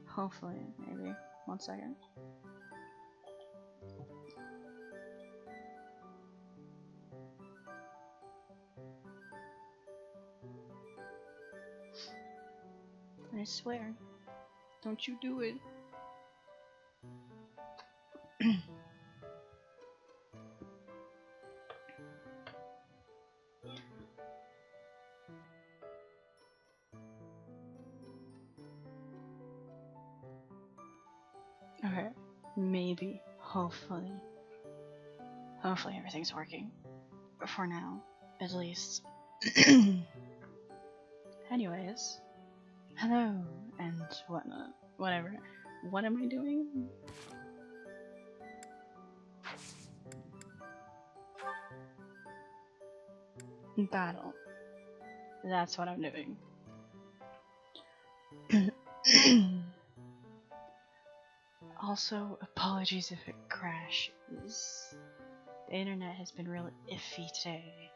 Hopefully, maybe. 1 second. I swear. Don't you do it. Okay. Maybe. Hopefully. Hopefully everything's working. For now. At least. Anyways. Hello. And whatnot. Whatever. What am I doing? Battle. That's what I'm doing. Also, apologies if it crashes. The internet has been real iffy today.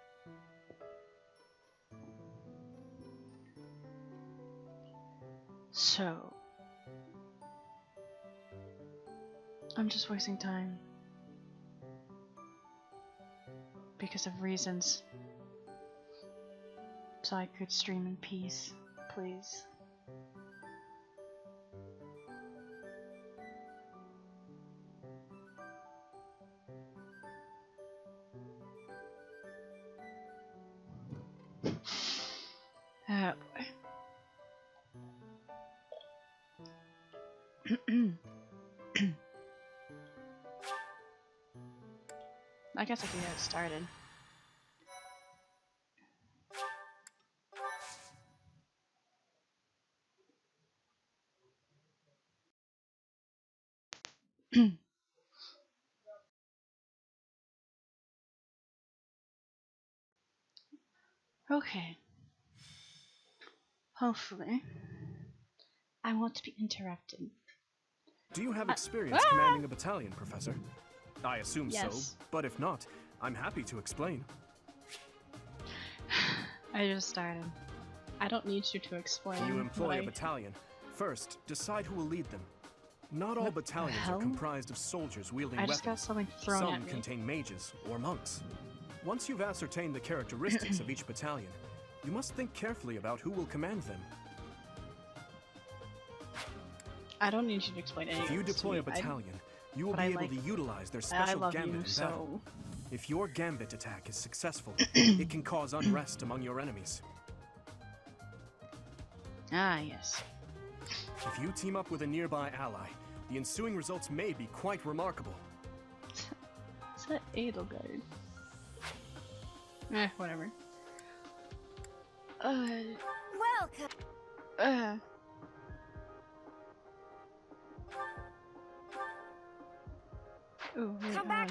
So, I'm just wasting time. Because of reasons. So I could stream in peace, please. Oh boy. I guess I can get started. Okay. Hopefully. I want to be interrupted. Do you have experience commanding a battalion, Professor? I assume so, but if not, I'm happy to explain. I just started. I don't need you to explain. You employ a battalion. First, decide who will lead them. Not all battalions are comprised of soldiers wielding weapons. I just got something thrown at me. Some contain mages or monks. Once you've ascertained the characteristics of each battalion, you must think carefully about who will command them. I don't need you to explain anything. If you deploy a battalion, you will be able to utilize their special gambit in battle. If your gambit attack is successful, it can cause unrest among your enemies. Ah, yes. If you team up with a nearby ally, the ensuing results may be quite remarkable. It's that Edelgard. Whatever. Welcome. Ooh, wait, come back.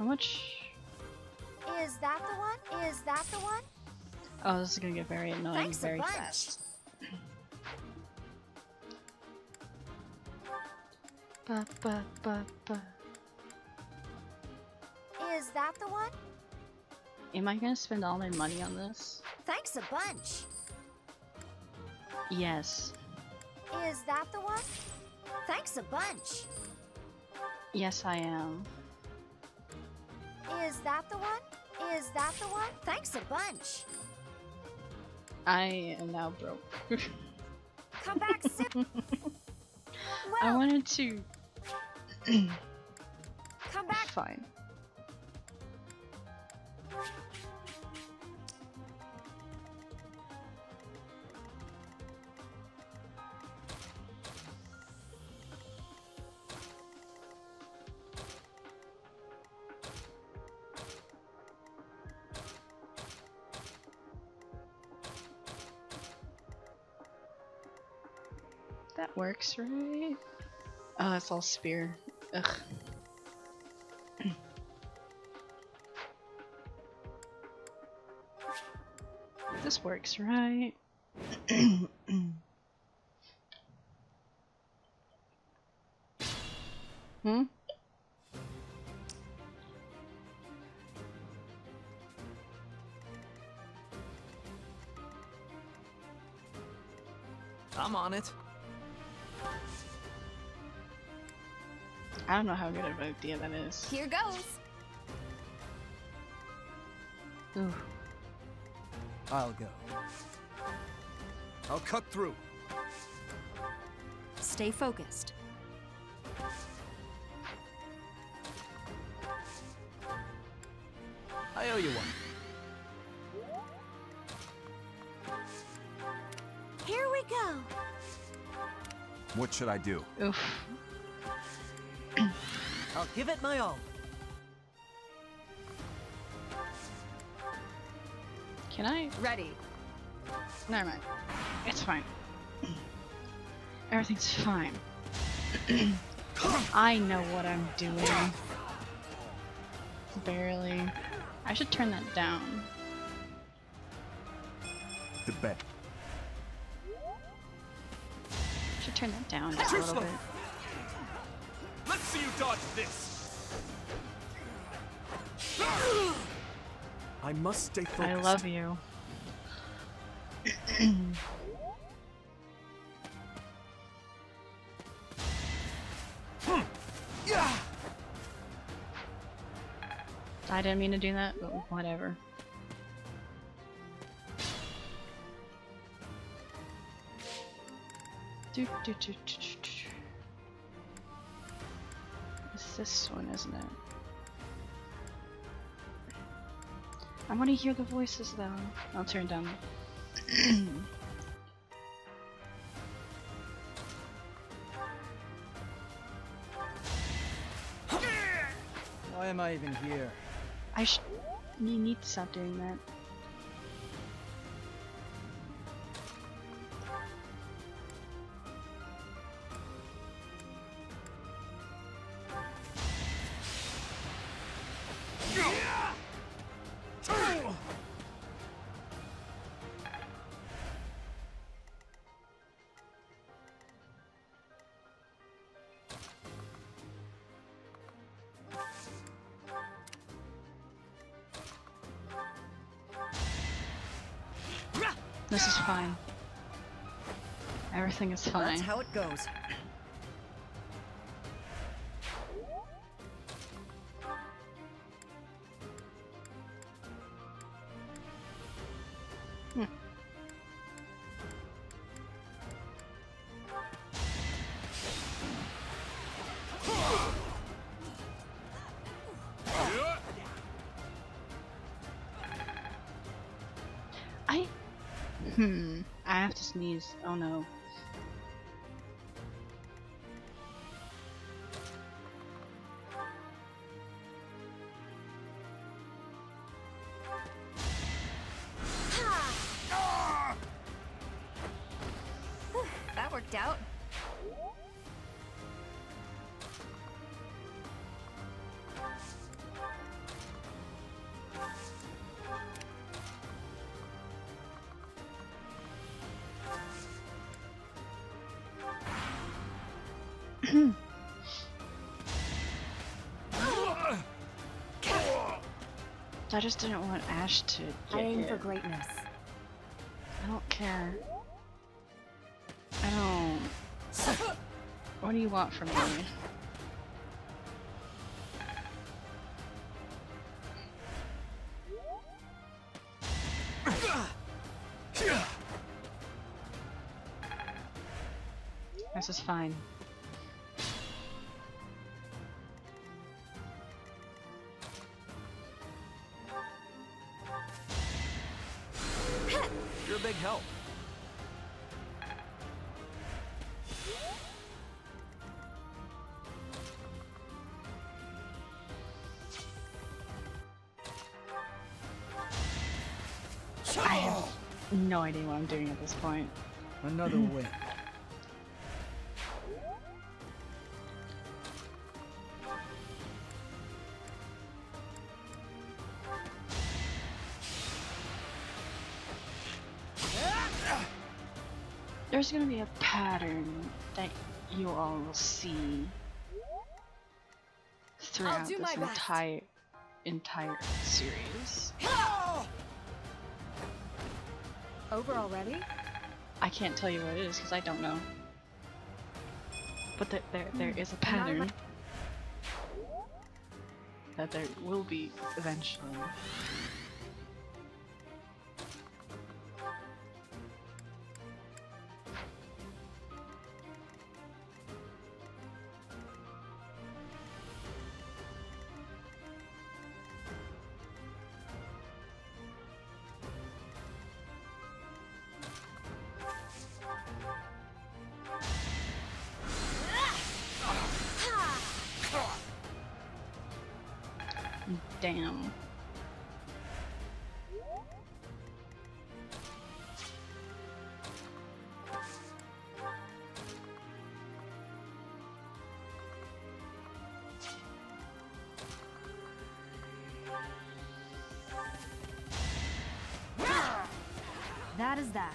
How much? Is that the one? Is that the one? Oh, this is gonna get very annoying Thanks very a bunch. fast. Ba, ba, ba, ba. Is that the one? Am I gonna spend all my money on this? Thanks a bunch. Yes. Is that the one? Thanks a bunch. Yes, I am. Is that the one? Is that the one? Thanks a bunch. I am now broke. Come back soon. I Well, wanted to. come back. Fine. That works, right? Oh, it's all spear. Ugh. This works, right? Hmm? I'm on it. I don't know how good of an idea that is. Here goes. Ooh. I'll go. I'll cut through. Stay focused. I owe you one. Here we go. What should I do? Oof. I'll give it my all. Can I? Ready. Never mind. It's fine. Everything's fine. I know what I'm doing. Barely. I should turn that down. The bet. Should turn that down just a little bit. Let's see you dodge this. I must stay focused. I love you. I didn't mean to do that, but whatever. It's this one, isn't it? I want to hear the voices though. I'll turn down. Why am I even here? You need to stop doing that. This is fine. Everything is fine. That's how it goes. I have to sneeze. Oh no. That worked out. I just didn't want Ash to I get aim hit. for greatness. I don't care. I don't... What do you want from me? This is fine. You're a big help. I have no idea what I'm doing at this point. Another win. There's gonna be a pattern that you all will see throughout do this my best. entire series. Over already? I can't tell you what it is because I don't know. But there is a pattern that there will be eventually. Damn. That is that.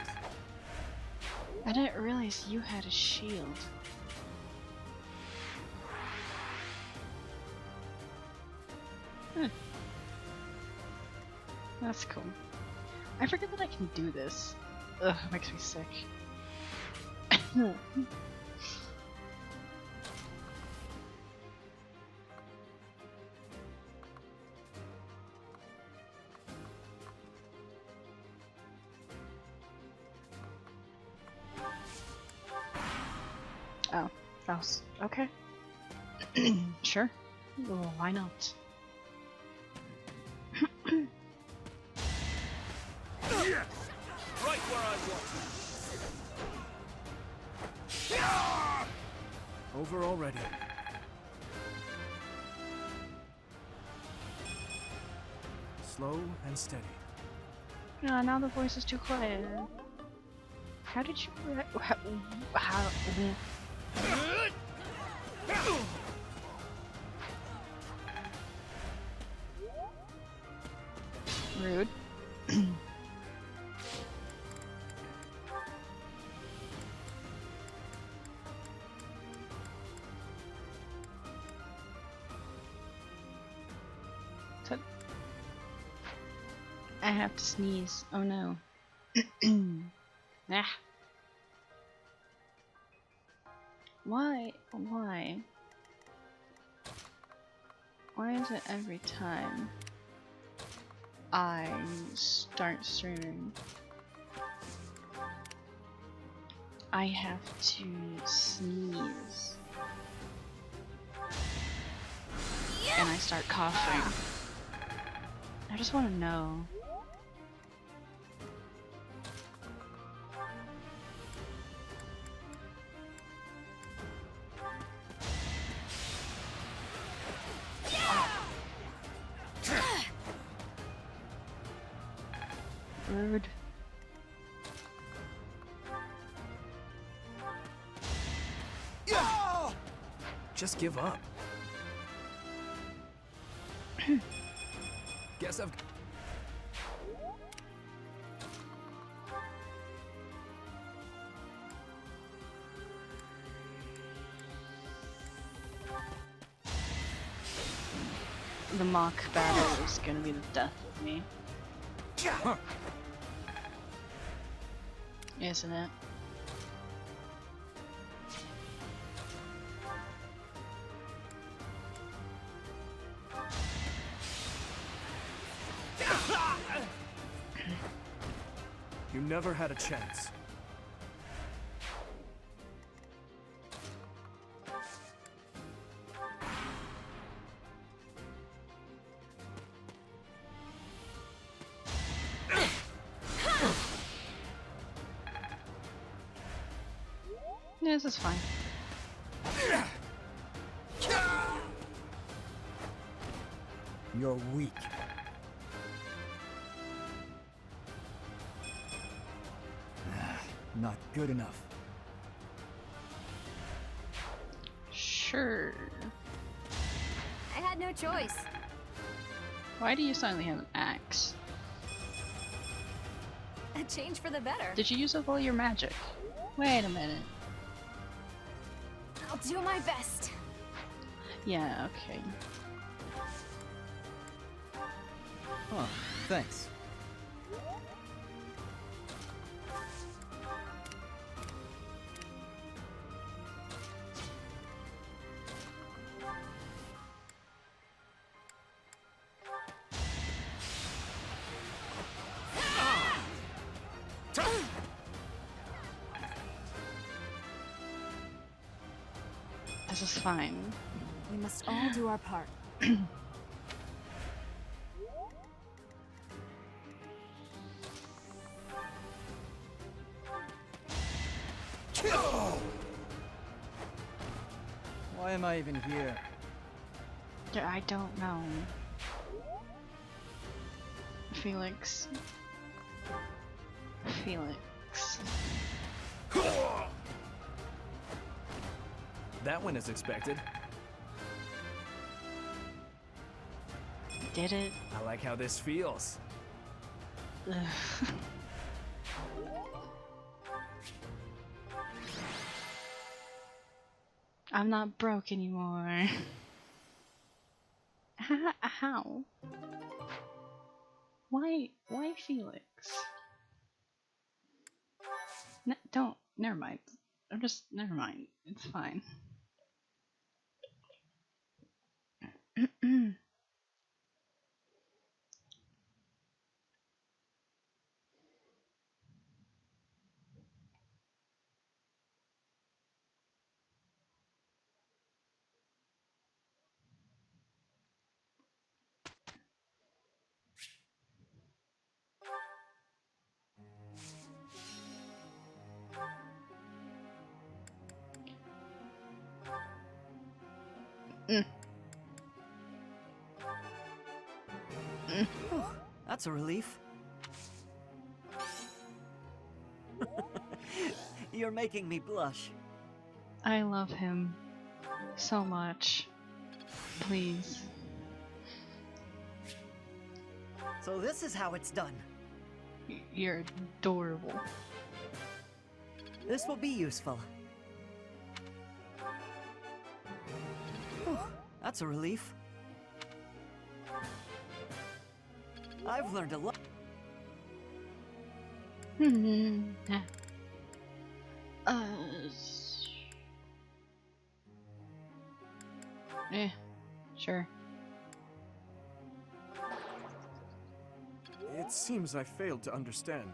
I didn't realize you had a shield. That's cool. I forget that I can do this. Ugh, it makes me sick. Oh, that was okay. Sure. Well, why not? Right where I want. Over already. Slow and steady. No, now the voice is too quiet. How did you? How? Rude. I have to sneeze. Oh no. Ah. Why? Why? Why is it every time I start streaming, I have to sneeze and I start coughing? I just want to know. Rude. Just give up. Guess I've... The mock battle is gonna be the death me. Isn't it? You never had a chance. Yeah, this is fine. You're weak. Not good enough. Sure. I had no choice. Why do you suddenly have an axe? A change for the better. Did you use up all your magic? Wait a minute. I'll do my best. Yeah, okay. Oh, thanks. This is fine. We must all do our part. Why am I even here? I don't know. Felix. Felix. That went as expected. Did it? I like how this feels. Ugh. I'm not broke anymore. How? Why Felix? Don't. Never mind. Never mind. It's fine. Oh, that's a relief. You're making me blush. I love him so much. Please. So this is how it's done. You're adorable. This will be useful. Oh, that's a relief. I've learned a lot. Sure. It seems I failed to understand.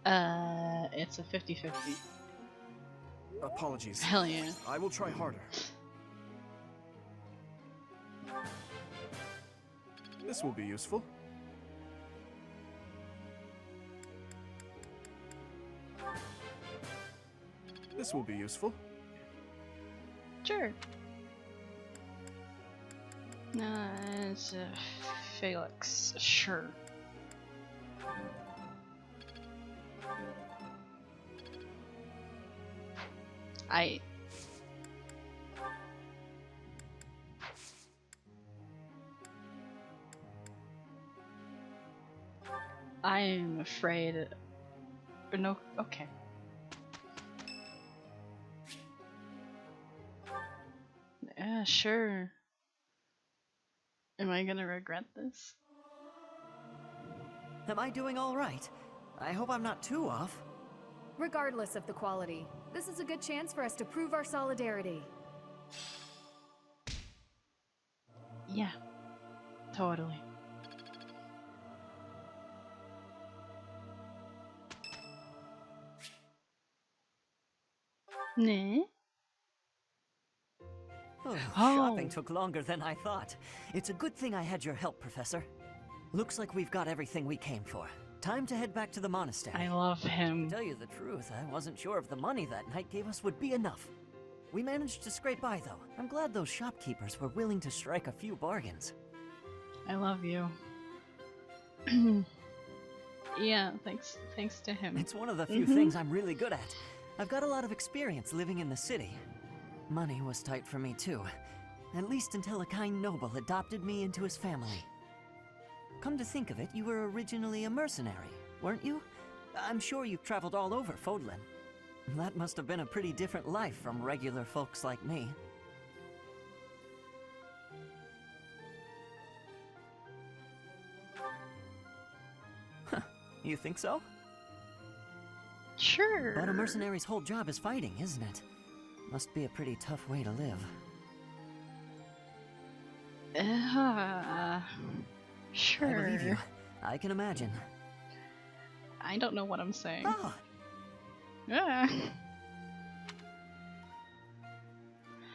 It's a 50-50. Apologies. Hell yeah. I will try harder. This will be useful. This will be useful. Sure. It's Felix. Sure. I'm afraid. No. Okay. Yeah, sure. Am I gonna regret this? Am I doing all right? I hope I'm not too off. Regardless of the quality, this is a good chance for us to prove our solidarity. Yeah, totally. Ne? Oh, Oh. shopping took longer than I thought. It's a good thing I had your help, Professor. Looks like we've got everything we came for. Time to head back to the monastery. I love him. To tell you the truth, I wasn't sure if the money that knight gave us would be enough. We managed to scrape by, though. I'm glad those shopkeepers were willing to strike a few bargains. I love you. Yeah, thanks to him. It's one of the few things I'm really good at. I've got a lot of experience living in the city. Money was tight for me, too. At least until a kind noble adopted me into his family. Come to think of it, you were originally a mercenary, weren't you? I'm sure you've traveled all over Fodlan. That must have been a pretty different life from regular folks like me. Huh, you think so? Sure. But a mercenary's whole job is fighting, isn't it? Must be a pretty tough way to live. Sure. I believe you. I can imagine. I don't know what I'm saying. Oh, Ah.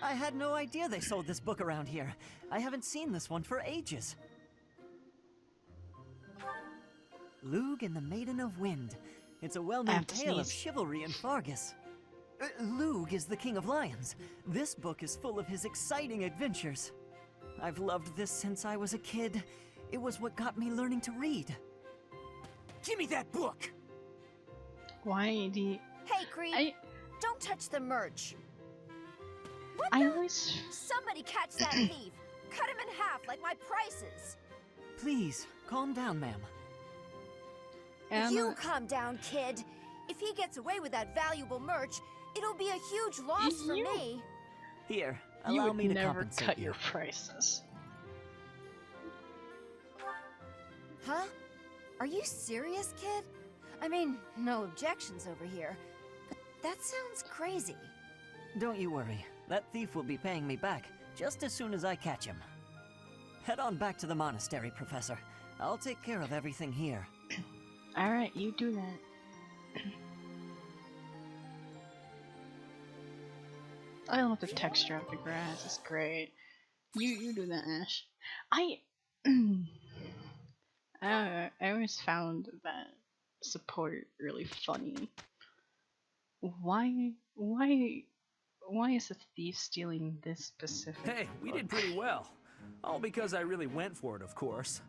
I had no idea they sold this book around here. I haven't seen this one for ages. Lug and the Maiden of Wind. It's a well-known have to tale of sneeze. chivalry in Fargus. Lug is the King of Lions. This book is full of his exciting adventures. I've loved this since I was a kid. It was what got me learning to read. Give me that book! Why do you... Hey, Creep! Don't touch the merch! What I the? always... Somebody catch that thief! Cut him in half like my prices! Please, calm down, ma'am. You calm down, kid! If he gets away with that valuable merch, it'll be a huge loss for You- me! Here, You allow would me to never compensate cut you. your prices. Huh? Are you serious, kid? I mean, no objections over here, but that sounds crazy. Don't you worry. That thief will be paying me back just as soon as I catch him. Head on back to the monastery, Professor. I'll take care of everything here. Alright, you do that. I love the texture of the grass, it's great. You do that, Ash. I always found that support really funny. Why is the thief stealing this specific Hey, we book? did pretty well. All because I really went for it, of course.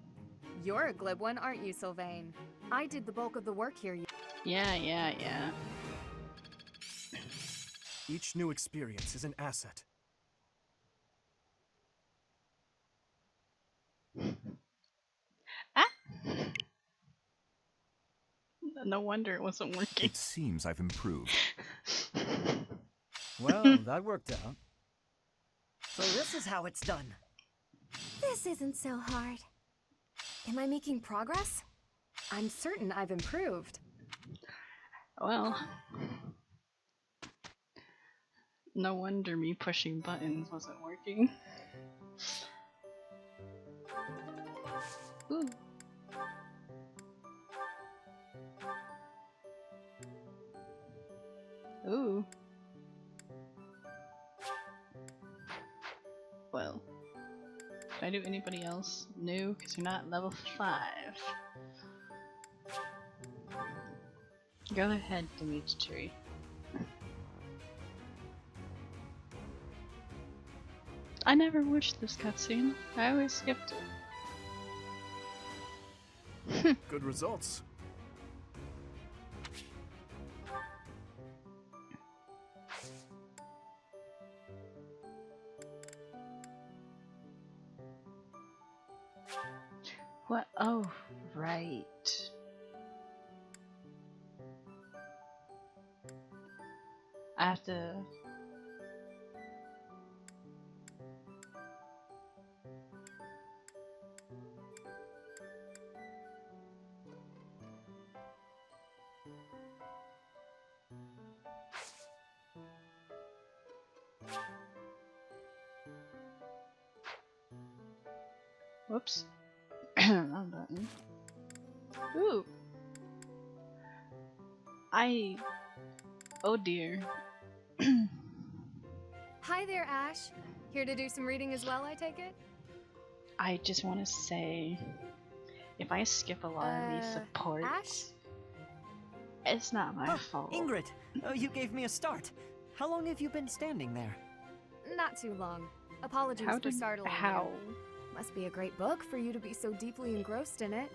You're a glib one, aren't you, Sylvain? I did the bulk of the work here. Yeah. Each new experience is an asset. Ah! No wonder it wasn't working. It seems I've improved. Well, that worked out. So this is how it's done. This isn't so hard. Am I making progress? I'm certain I've improved. Well, no wonder me pushing buttons wasn't working. Ooh. Ooh. Well, did I do anybody else new? Because you're not level 5. Go ahead, Dimitri. I never watched this cutscene. I always skipped it. Good results. What? Oh, right. I have to... Whoops. Wrong button. Ooh. Oh dear. Hi there, Ash. Here to do some reading as well, I take it? I just want to say, if I skip a lot of these supports, Ash? it's not my fault. Ingrid, you gave me a start. How long have you been standing there? Not too long. Apologies for startling you. Must be a great book for you to be so deeply engrossed in it.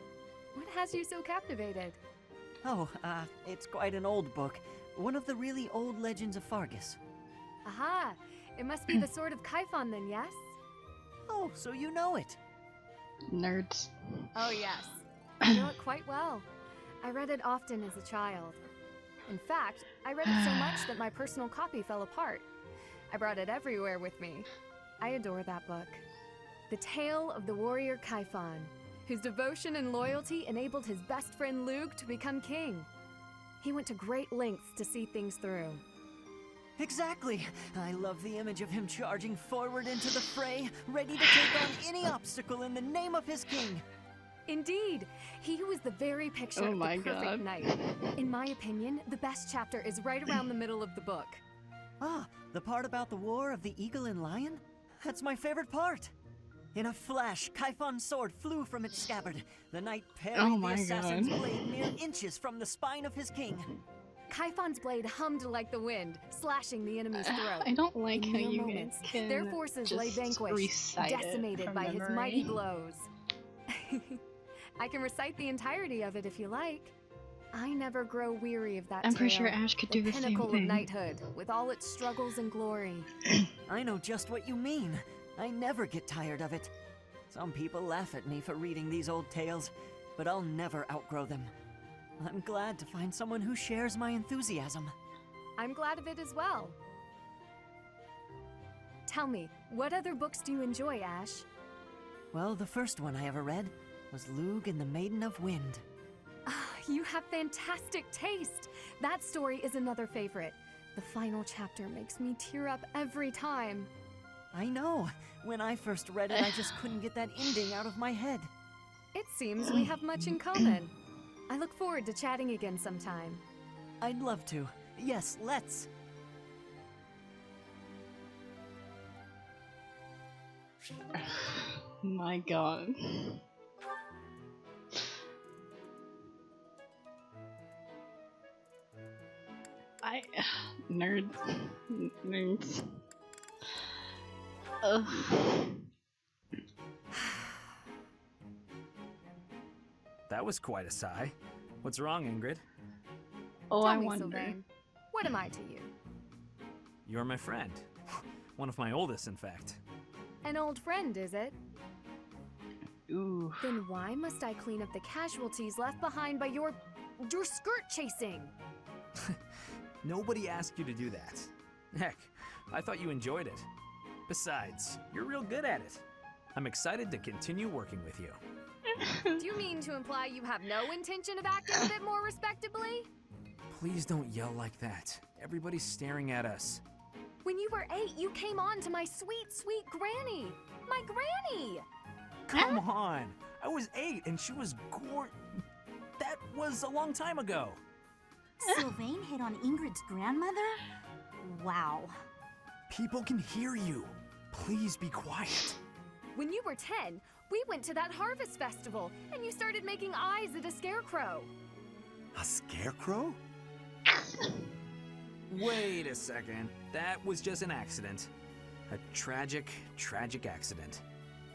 What has you so captivated? Oh, it's quite an old book. One of the really old legends of Fargus. Aha! It must be the Sword of Kaifon then, yes? Oh, so you know it. Nerds. Oh yes. I know it quite well. I read it often as a child. In fact, I read it so much that my personal copy fell apart. I brought it everywhere with me. I adore that book. The tale of the warrior Kaifon, whose devotion and loyalty enabled his best friend Lug to become king. He went to great lengths to see things through. Exactly. I love the image of him charging forward into the fray, ready to take on any obstacle in the name of his king. Indeed, he was the very picture of the perfect knight. In my opinion, the best chapter is right around the middle of the book. Ah, the part about the war of the eagle and lion? That's my favorite part. In a flash, Kaifon's sword flew from its scabbard. The knight parried the assassin's blade mere inches from the spine of his king. Kaifon's blade hummed like the wind, slashing the enemy's throat. I don't like how you moments, can their forces lay vanquished, decimated by his mighty blows. I can recite the entirety of it if you like. I never grow weary of that I'm pretty tale, sure Ash could do the same pinnacle thing. of knighthood, with all its struggles and glory. I know just what you mean. I never get tired of it. Some people laugh at me for reading these old tales, but I'll never outgrow them. I'm glad to find someone who shares my enthusiasm. I'm glad of it as well. Tell me, what other books do you enjoy, Ash? Well, the first one I ever read was Lug and the Maiden of Wind. You have fantastic taste. That story is another favorite. The final chapter makes me tear up every time. I know. When I first read it, I just couldn't get that ending out of my head. It seems we have much in common. I look forward to chatting again sometime. I'd love to. Yes, let's. My god. Nerds. Nerds. Ugh. That was quite a sigh. What's wrong, Ingrid? Oh, Tell I me, wonder. Sylvain, what am I to you? You're my friend. One of my oldest, in fact. An old friend, is it? Ooh. Then why must I clean up the casualties left behind by your skirt chasing? Nobody asked you to do that. Heck, I thought you enjoyed it. Besides, you're real good at it. I'm excited to continue working with you. Do you mean to imply you have no intention of acting a bit more respectably? Please don't yell like that. Everybody's staring at us. When you were 8, you came on to my sweet, sweet granny. My granny! Come on! I was 8 and she was That was a long time ago. Sylvain hit on Ingrid's grandmother? Wow. People can hear you. Please be quiet. When you were 10, we went to that harvest festival, and you started making eyes at a scarecrow. A scarecrow? Wait a second. That was just an accident. A tragic, tragic accident.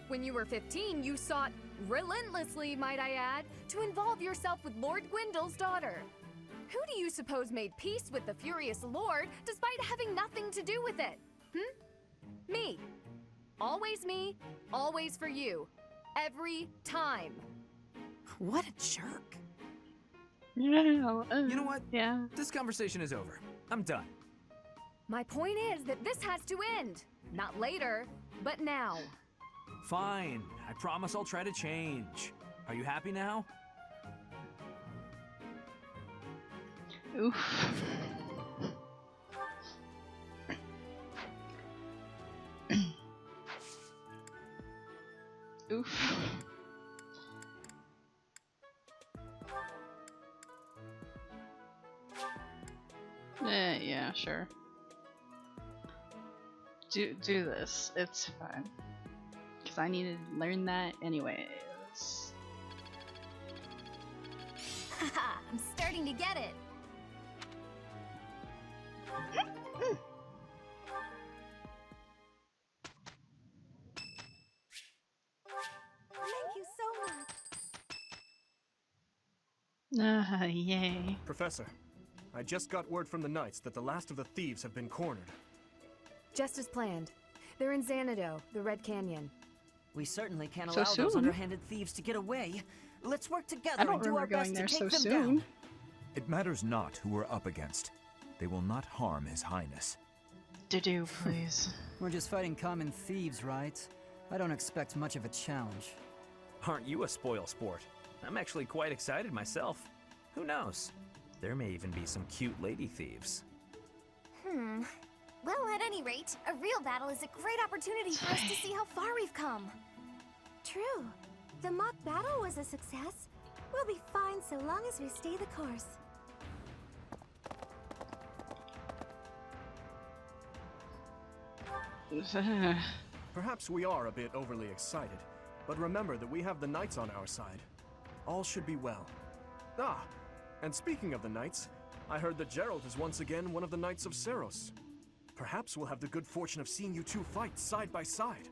When you were 15, you sought, relentlessly might I add, to involve yourself with Lord Gwendol's daughter. Who do you suppose made peace with the furious Lord despite having nothing to do with it? Me. Me, always for you. Every time. What a jerk. You know what? Yeah. This conversation is over. I'm done. My point is that this has to end. Not later, but now. Fine. I promise I'll try to change. Are you happy now? Oof. Oof. Yeah, sure. Do this. It's fine. Because I need to learn that anyways. Haha, I'm starting to get it. Thank you so much. Yay. Professor, I just got word from the Knights that the last of the thieves have been cornered. Just as planned. They're in Xanadu, the Red Canyon. We certainly can't So allow those soon? underhanded thieves to get away. Let's work together I don't and do our remember best going to there take so them soon. down. It matters not who we're up against. They will not harm His Highness. Do please. We're just fighting common thieves, right? I don't expect much of a challenge. Aren't you a spoil sport? I'm actually quite excited myself. Who knows? There may even be some cute lady thieves. Well, at any rate, a real battle is a great opportunity for us to see how far we've come. True. The mock battle was a success. We'll be fine so long as we stay the course. Perhaps we are a bit overly excited, but remember that we have the Knights on our side. All should be well. Ah, and speaking of the Knights, I heard that Gerald is once again one of the Knights of Seros. Perhaps we'll have the good fortune of seeing you two fight side by side.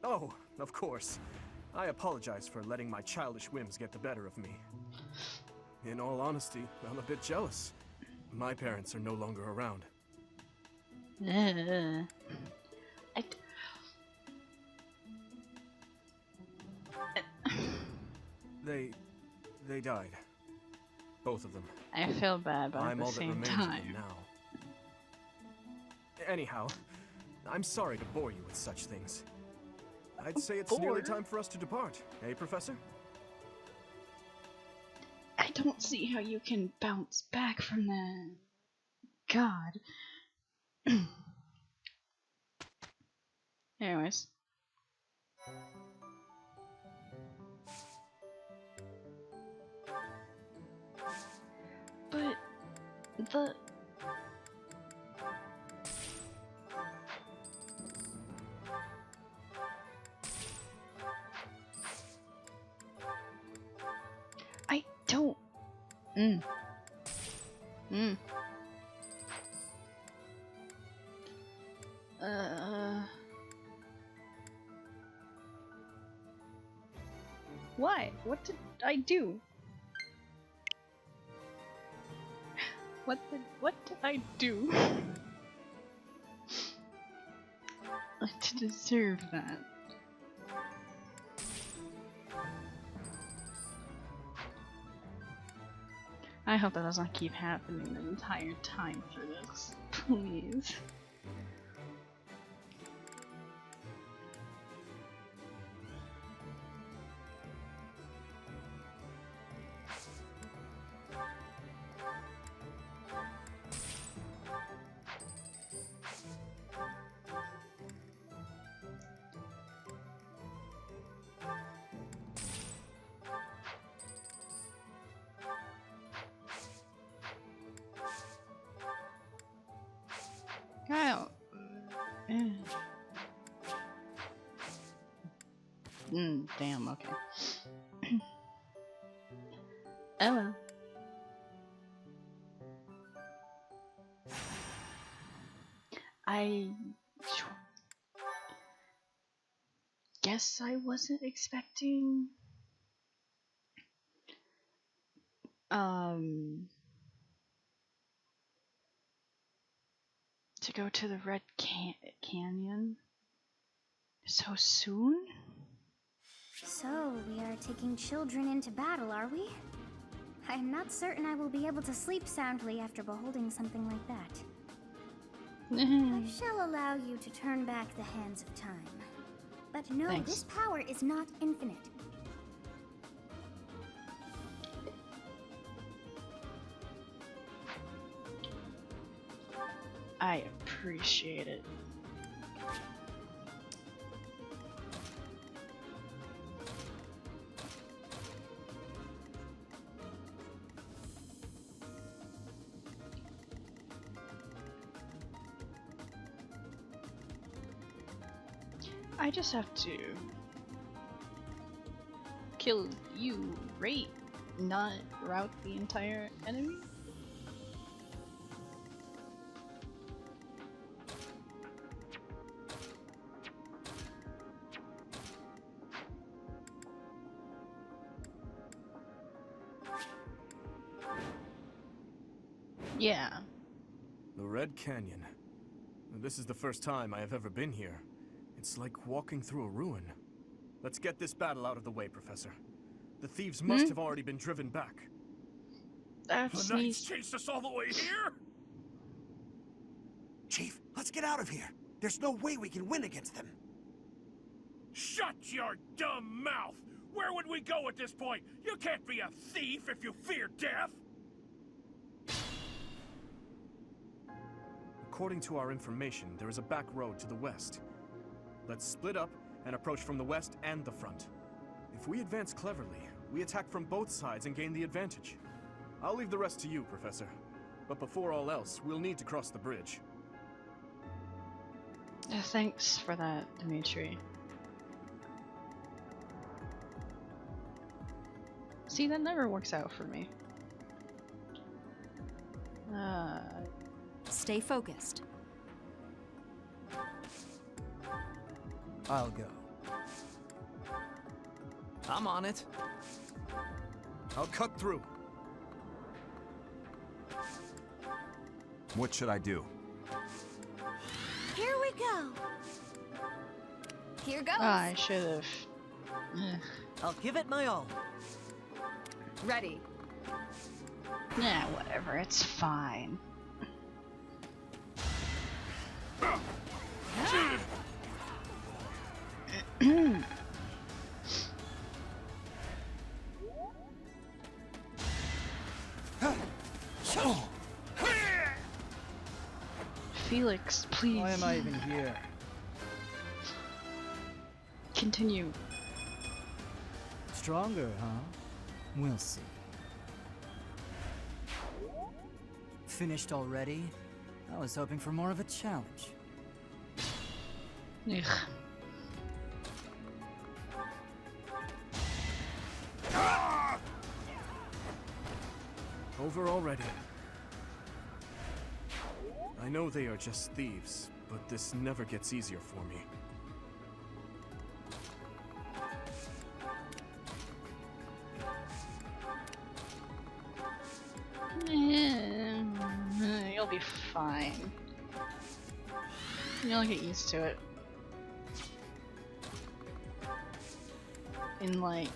Oh, of course. I apologize for letting my childish whims get the better of me. In all honesty, I'm a bit jealous. My parents are no longer around. They died. Both of them. I feel bad, but at I'm the all that same remains of time. them now. Anyhow, I'm sorry to bore you with such things. I'd say it's nearly Bored? time for us to depart, eh, Professor? I don't see how you can bounce back from that. God. Anyways. But the I don't. Why? What did I do? What did I do to deserve that? I hope that does not keep happening the entire time for this. Please. Kyle. Damn, okay. Oh well. I guess I wasn't expecting to go to the Red Canyon so soon? So, we are taking children into battle, are we? I am not certain I will be able to sleep soundly after beholding something like that. I shall allow you to turn back the hands of time. But no, Thanks. this power is not infinite. I appreciate it. I just have to kill you, right? Not route the entire enemy? Yeah. The Red Canyon. This is the first time I have ever been here. It's like walking through a ruin. Let's get this battle out of the way, Professor. The thieves must have already been driven back. That's the Knights chased us all the way here? Chief, let's get out of here. There's no way we can win against them. Shut your dumb mouth! Where would we go at this point? You can't be a thief if you fear death! According to our information, there is a back road to the west. Let's split up and approach from the west and the front. If we advance cleverly, we attack from both sides and gain the advantage. I'll leave the rest to you, Professor. But before all else, we'll need to cross the bridge. Thanks for that, Dimitri. See, that never works out for me. Stay focused. I'll go. I'm on it. I'll cut through. What should I do? Here we go. Here goes. I should have. I'll give it my all. Ready. Nah, whatever. It's fine. Felix, please. Why am I even here? Continue. Stronger, huh? We'll see. Finished already? I was hoping for more of a challenge. Ugh. Over already. I know they are just thieves, but this never gets easier for me. You'll be fine. You'll get used to it. In like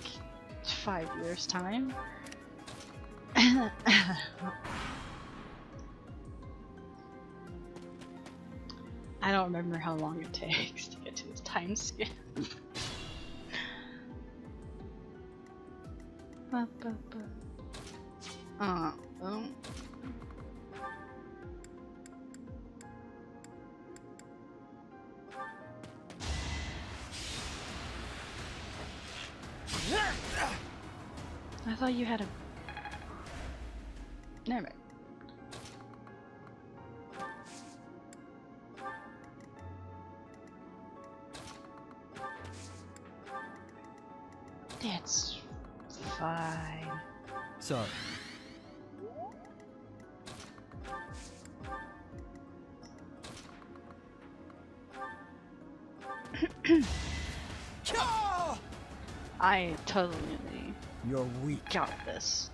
5 years' time. I don't remember how long it takes to get to this time skip. I thought you had a... Never mind. It's fine. Sorry. I totally You're weak. got this.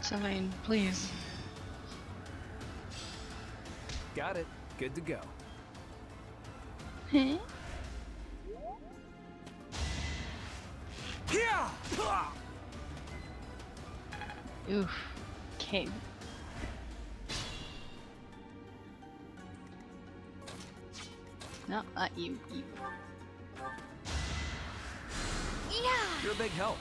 Sylvain, please. Got it. Good to go. Huh? Oof. Okay. No, not you. You. You're a big help.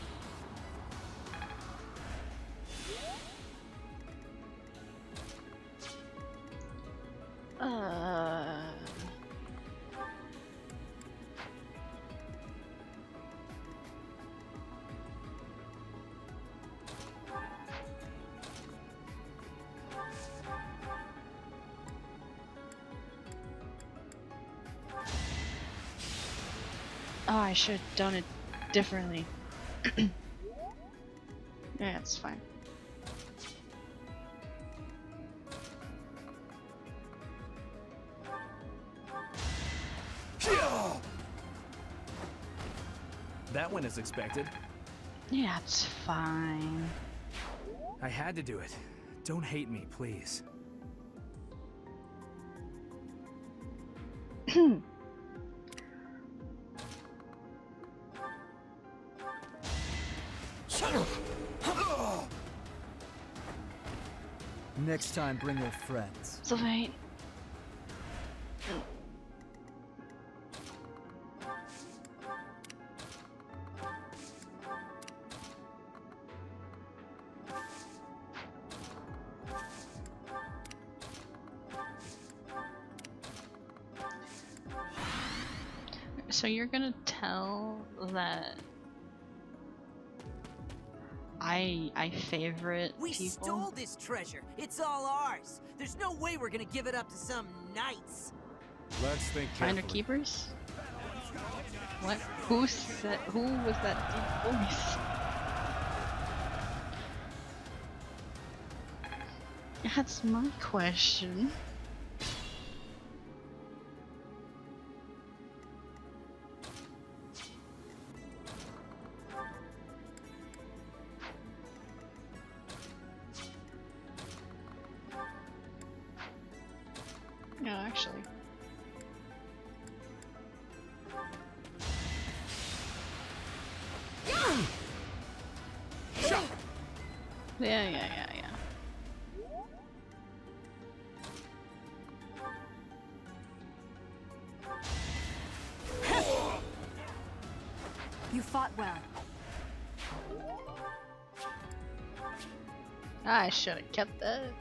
Oh, I should have done it differently. Yeah, it's fine. That went as expected. Yeah, it's fine. I had to do it. Don't hate me, please. Next time, bring your friends. Sylvain. So you're gonna tell that I favorite We people? stole this treasure. It's all ours. There's no way we're gonna give it up to some knights. Let's think Finder carefully. keepers? What? Who's that? Who was that deep voice? That's my question. No, actually. Yeah. You fought well. I should have kept that.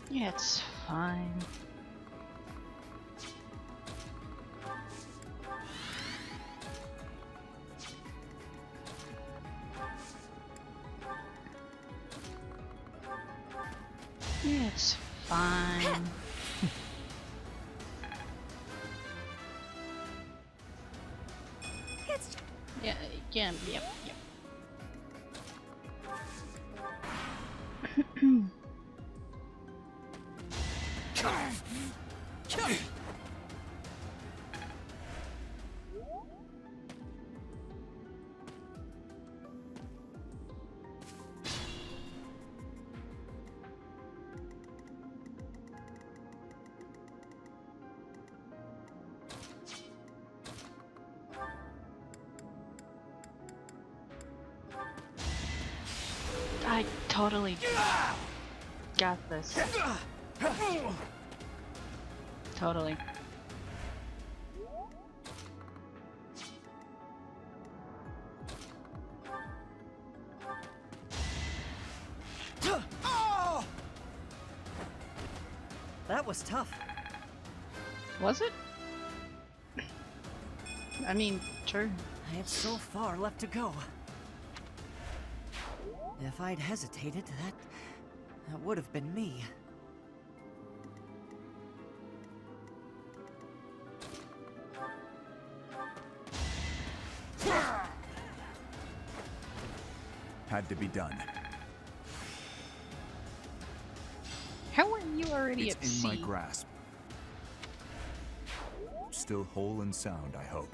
Yeah, it's fine. Yeah, it's fine. Yep. I totally got this. Totally. That was tough. Was it? I mean, sure. I have so far left to go. If I'd hesitated, that would have been me. Had to be done. How are you already It's at in sea? my grasp. Still whole and sound, I hope.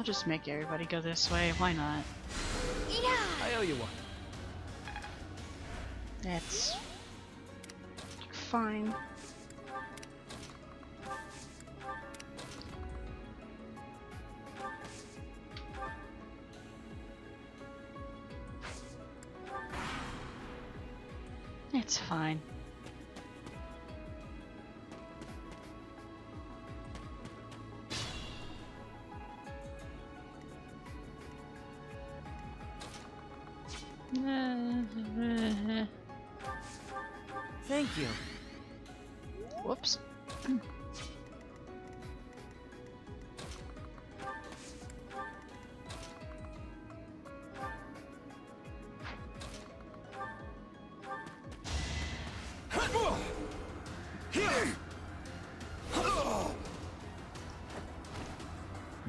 just make everybody go this way. Why not? Yeah. I owe you one. That's fine. It's fine. Thank you. Whoops.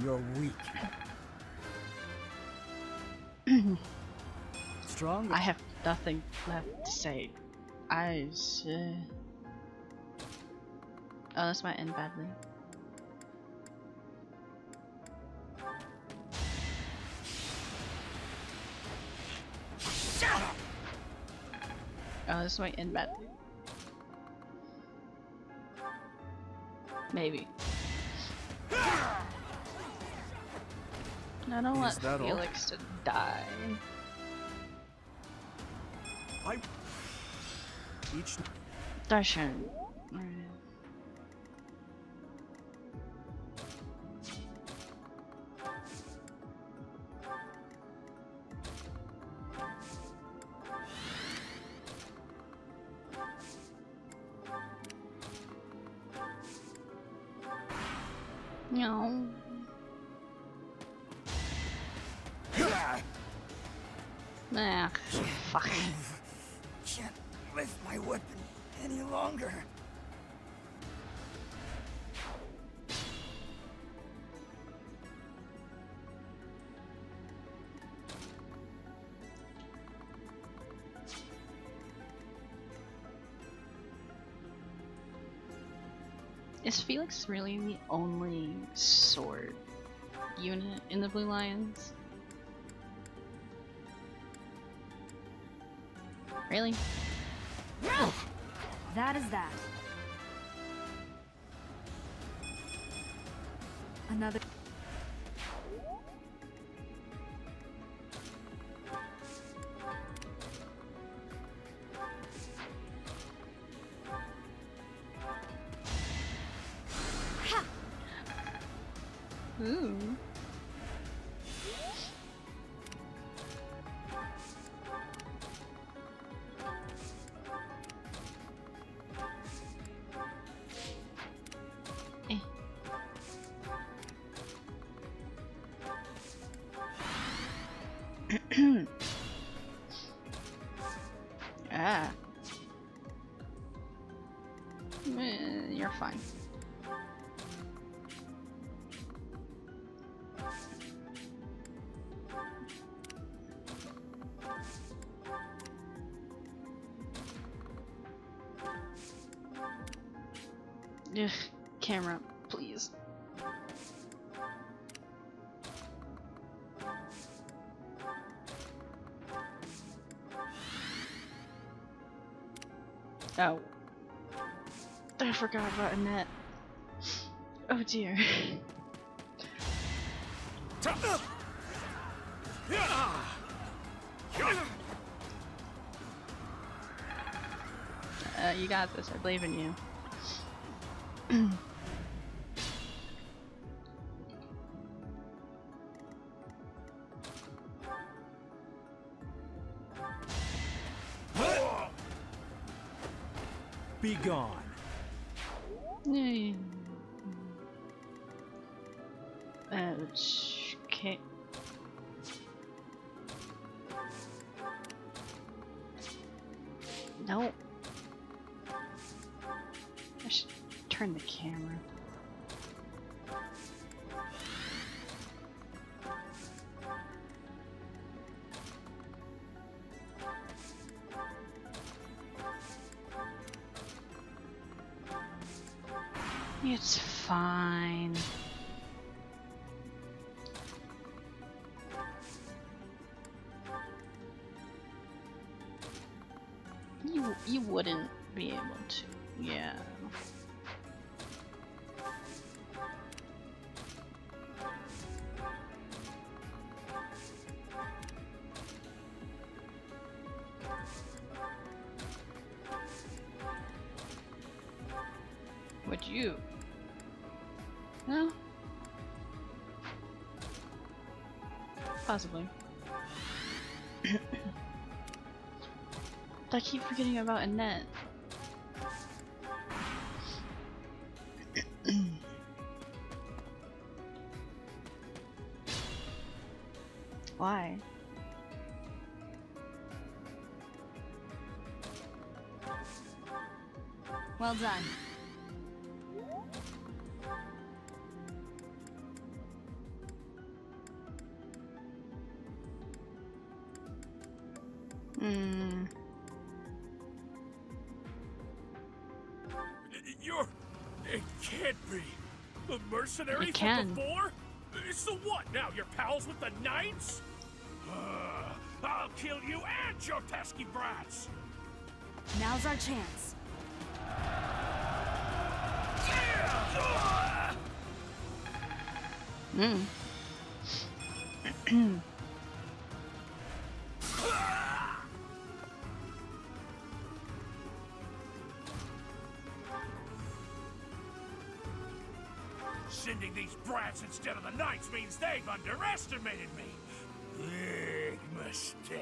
You're weak. Strong? I have nothing left to say. Oh, this might end badly. Shut up! Oh, this might end badly. Maybe. I don't want that all? Felix to die. Each Darshan. No. Ah, fuck. Can't lift my weapon any longer. Is Felix really the only sword unit in the Blue Lions? Really? That is that. Another. Ooh. Ah. You're fine. Ugh, camera, please. Oh. I forgot about Annette. Oh dear. You got this, I believe in you. Be gone. Okay. Nope. I should turn the camera. It's fine. You wouldn't be able to. Yeah. Would you? No? Possibly. I keep forgetting about Annette. Why? Well done. It can't be. The mercenary It from can. before? So what now? You're pals with the knights? I'll kill you and your pesky brats! Now's our chance. Sending these brats instead of the knights means they've underestimated me. Big mistake.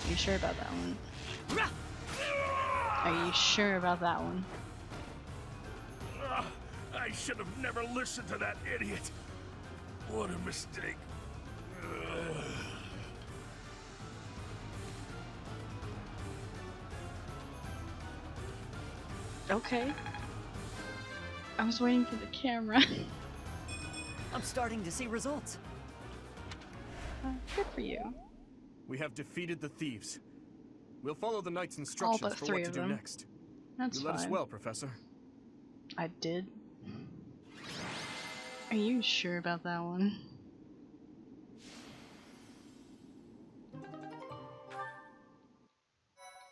Are you sure about that one? Are you sure about that one? I should have never listened to that idiot. What a mistake. Okay. I was waiting for the camera. I'm starting to see results. Good for you. We have defeated the thieves. We'll follow the knight's instructions but for three what to of do them. next. That's You led us fine. well, Professor. I did. Are you sure about that one?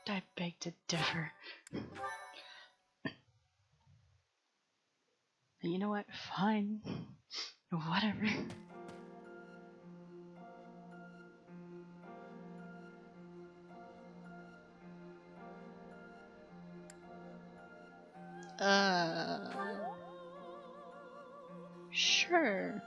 I beg to differ. You know what? Fine. Whatever. Sure.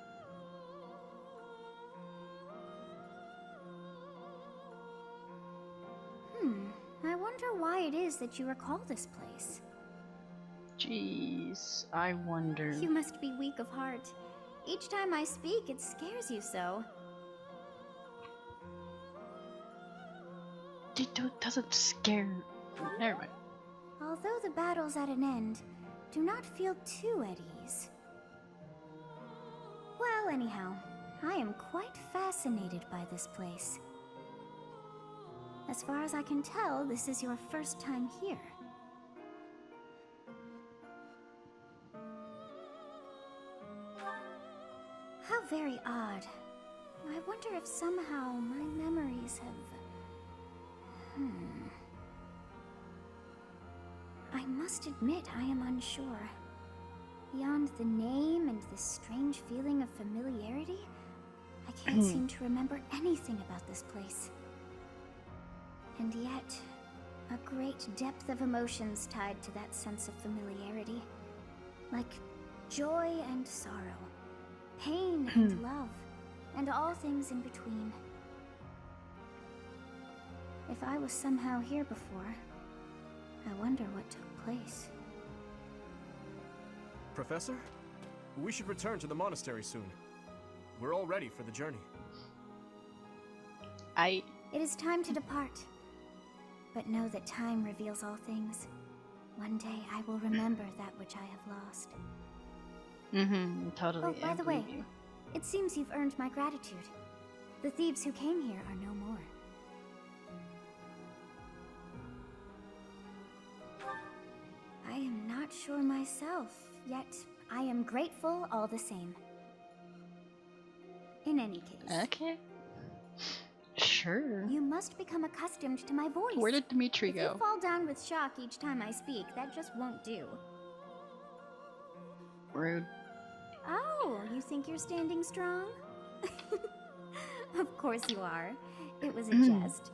I wonder why it is that you recall this place. Jeez, I wonder. You must be weak of heart. Each time I speak, it scares you so. It doesn't scare. Never mind. Although the battle's at an end, do not feel too at ease. Well, anyhow, I am quite fascinated by this place. As far as I can tell, this is your first time here. How very odd. I wonder if somehow my memories have... I must admit I am unsure. Beyond the name and this strange feeling of familiarity, I can't seem to remember anything about this place. And yet, a great depth of emotions tied to that sense of familiarity. Like joy and sorrow, pain and love, and all things in between. If I was somehow here before, I wonder what took place. Professor? We should return to the monastery soon. We're all ready for the journey. It is time to depart. But know that time reveals all things. One day I will remember that which I have lost. Totally. Oh, by I the way, believe you. it seems you've earned my gratitude. The thieves who came here are no more. I am not sure myself, yet I am grateful all the same. In any case. Okay. Sure. You must become accustomed to my voice. Where did Dimitri If go? you fall down with shock each time I speak, that just won't do. Rude. Oh, you think you're standing strong? Of course you are. It was a jest.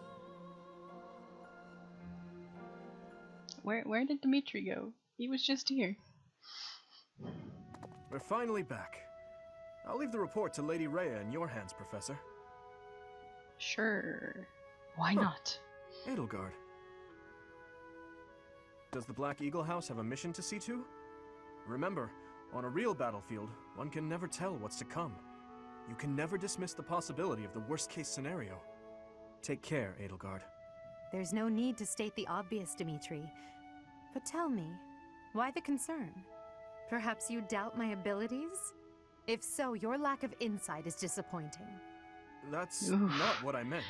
Where did Dimitri go? He was just here. We're finally back. I'll leave the report to Lady Rhea in your hands, Professor. Sure. Why not? Edelgard. Does the Black Eagle House have a mission to see to? Remember, on a real battlefield, one can never tell what's to come. You can never dismiss the possibility of the worst-case scenario. Take care, Edelgard. There's no need to state the obvious, Dimitri. But tell me, why the concern? Perhaps you doubt my abilities? If so, your lack of insight is disappointing. That's not what I meant.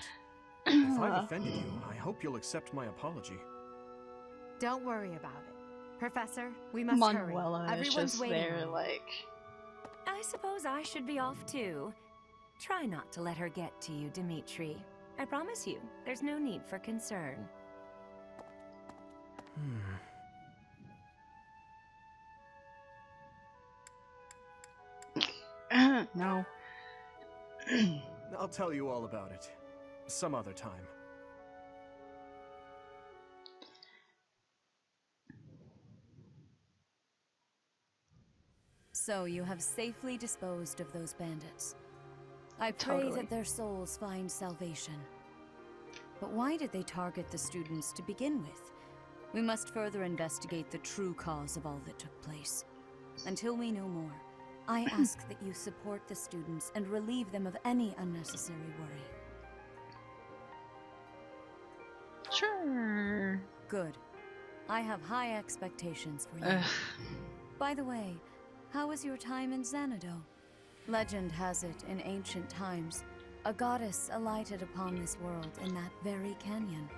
If I've offended you, I hope you'll accept my apology. Don't worry about it. Professor, we must Manuela hurry. is Everyone's just waiting. there, like... I suppose I should be off too. Try not to let her get to you, Dimitri. I promise you, there's no need for concern. No. I'll tell you all about it. Some other time. So you have safely disposed of those bandits. I pray that their souls find salvation. But why did they target the students to begin with? We must further investigate the true cause of all that took place. Until we know more, I ask that you support the students and relieve them of any unnecessary worry. Sure. Good. I have high expectations for you. By the way, how was your time in Xanadu? Legend has it, in ancient times, a goddess alighted upon this world in that very canyon.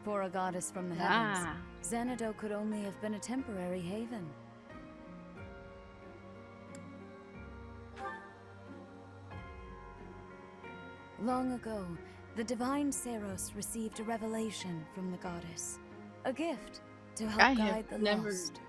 For a goddess from the heavens, Xanadu could only have been a temporary haven. Long ago, the divine Seros received a revelation from the goddess. A gift to help guide the lost.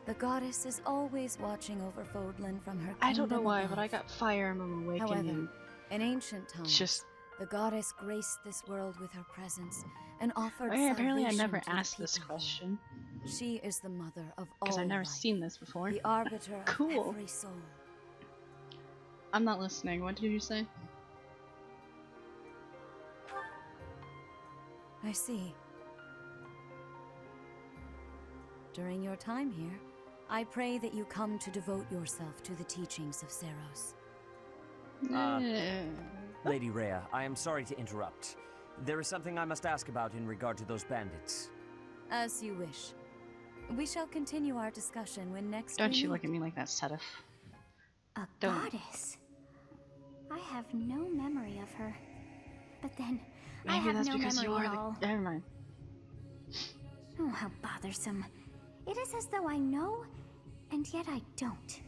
The goddess is always watching over Fodlan from her kingdom I don't know why, above. but I got Fire Emblem Awakening. However, in ancient times, just... the goddess graced this world with her presence and offered apparently I salvation never to the asked this people. question. She is the mother of all Because I've never life, seen this before. the arbiter Cool. of every soul. I'm not listening. What did you say? I see. During your time here, I pray that you come to devote yourself to the teachings of Seros. Lady Rhea, I am sorry to interrupt. There is something I must ask about in regard to those bandits. As you wish. We shall continue our discussion when next Don't we you meet. look at me like that, Sedif. A goddess? I have no memory of her. But then, I Maybe have that's no because you memory are at all. the... Never mind. Oh, how bothersome. It is as though I know, and yet I don't.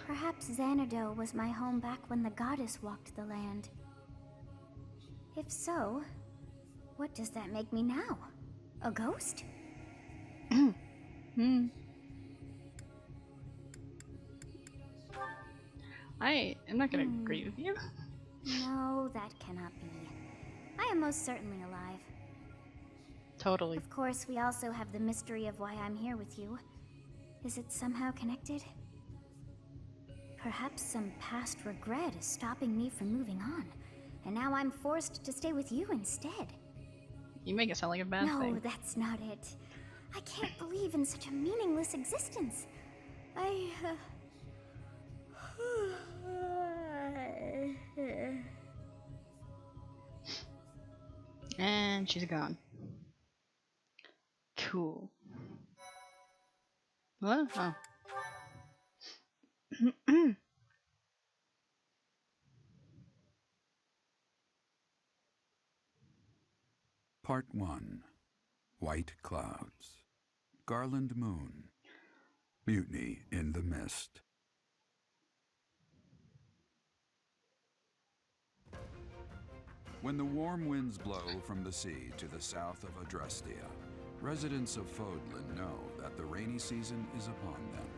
Perhaps Xanadu was my home back when the goddess walked the land. If so, what does that make me now? A ghost? I am not gonna agree with you. No, that cannot be. I am most certainly alive. Totally. Of course, we also have the mystery of why I'm here with you. Is it somehow connected? Perhaps some past regret is stopping me from moving on, and now I'm forced to stay with you instead. You make it sound like a bad thing. No, that's not it. I can't believe in such a meaningless existence. And she's gone. Cool. What? Oh. Part 1. White Clouds. Garland Moon. Mutiny in the Mist. When the warm winds blow from the sea to the south of Adrestia, residents of Fodlan know that the rainy season is upon them.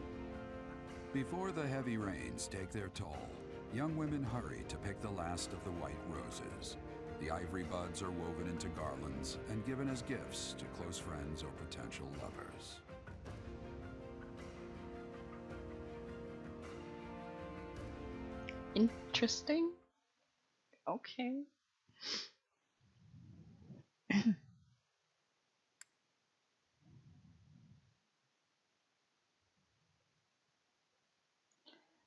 Before the heavy rains take their toll, young women hurry to pick the last of the white roses. The ivory buds are woven into garlands and given as gifts to close friends or potential lovers. Interesting. Okay.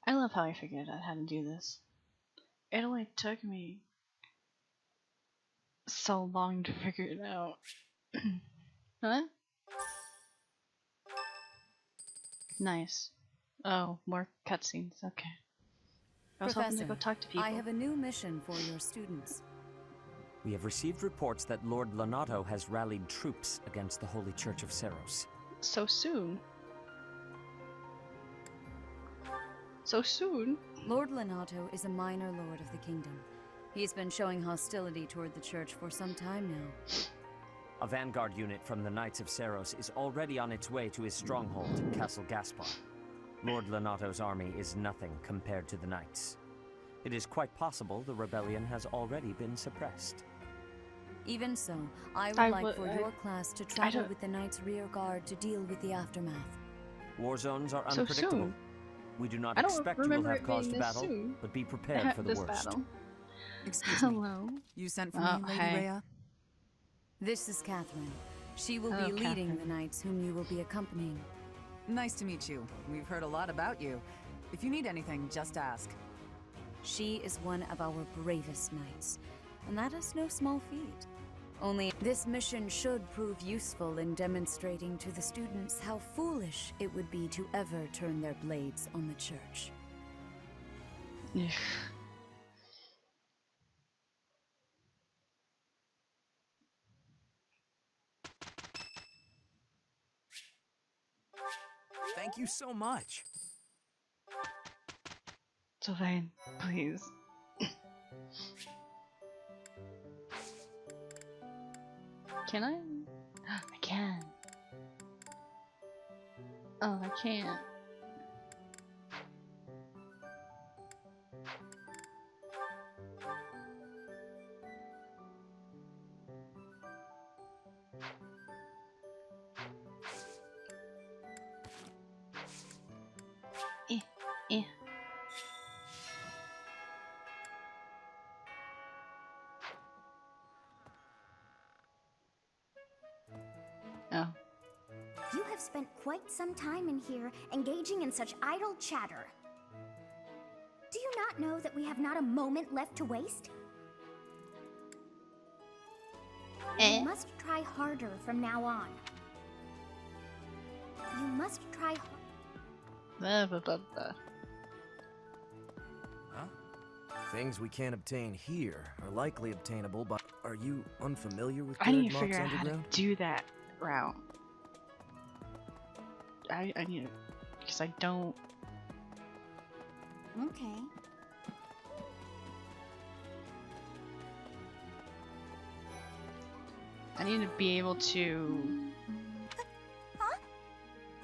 I love how I figured out how to do this. It only took me so long to figure it out. Huh? Nice. Oh, more cutscenes. Okay. I was hoping to go talk to people. I have a new mission for your students. We have received reports that Lord Lonato has rallied troops against the Holy Church of Seros. So soon? So soon? Lord Lonato is a minor lord of the kingdom. He's been showing hostility toward the church for some time now. A vanguard unit from the Knights of Seros is already on its way to his stronghold, Castle Gaspar. Lord Lonato's army is nothing compared to the Knights. It is quite possible the rebellion has already been suppressed. Even so, I would like for your class to travel with the Knights' rear guard to deal with the aftermath. War zones are So unpredictable. soon? We do not I don't expect you will remember have it caused being a this battle, soon. but be prepared for the This worst. battle. Excuse me. Hello. You sent for Oh, me, Lady hey. Rhea? This is Catherine. She will Oh, be leading Catherine. the Knights whom you will be accompanying. Nice to meet you. We've heard a lot about you. If you need anything, just ask. She is one of our bravest knights, and that is no small feat. Only this mission should prove useful in demonstrating to the students how foolish it would be to ever turn their blades on the church. Thank you so much. Sylvain, please. Can I? I can. Oh, I can't. Eh. Oh. You have spent quite some time in here, engaging in such idle chatter. Do you not know that we have not a moment left to waste? You must try harder from now on. You must try Huh? Things we can't obtain here are likely obtainable by... Are you unfamiliar with I need to Mox figure out how to Underground? do that route. I need to, because I don't. Okay. I need to be able to. Huh?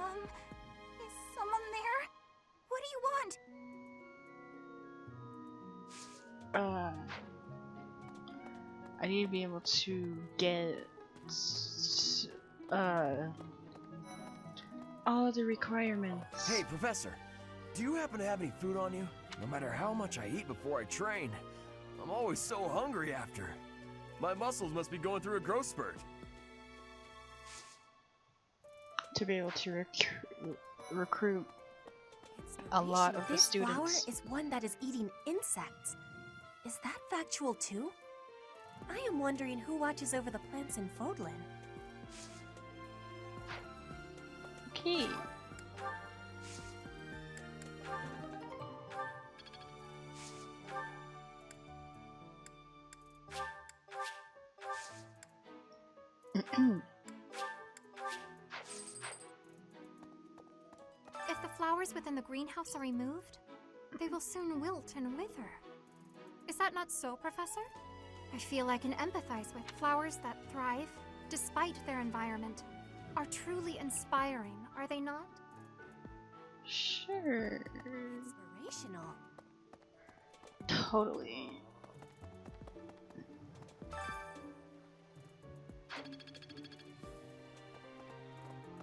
Is someone there? What do you want? I need to be able to get all of the requirements. Hey, Professor. Do you happen to have any food on you? No matter how much I eat before I train, I'm always so hungry after. My muscles must be going through a growth spurt. To be able to recruit a lot of the This flower students. is one that is eating insects. Is that factual too? I am wondering who watches over the plants in Fodlan. Okay. If the flowers within the greenhouse are removed, they will soon wilt and wither. Is that not so, Professor? I feel I can empathize with flowers that thrive, despite their environment, are truly inspiring, are they not? Sure. Inspirational. Totally.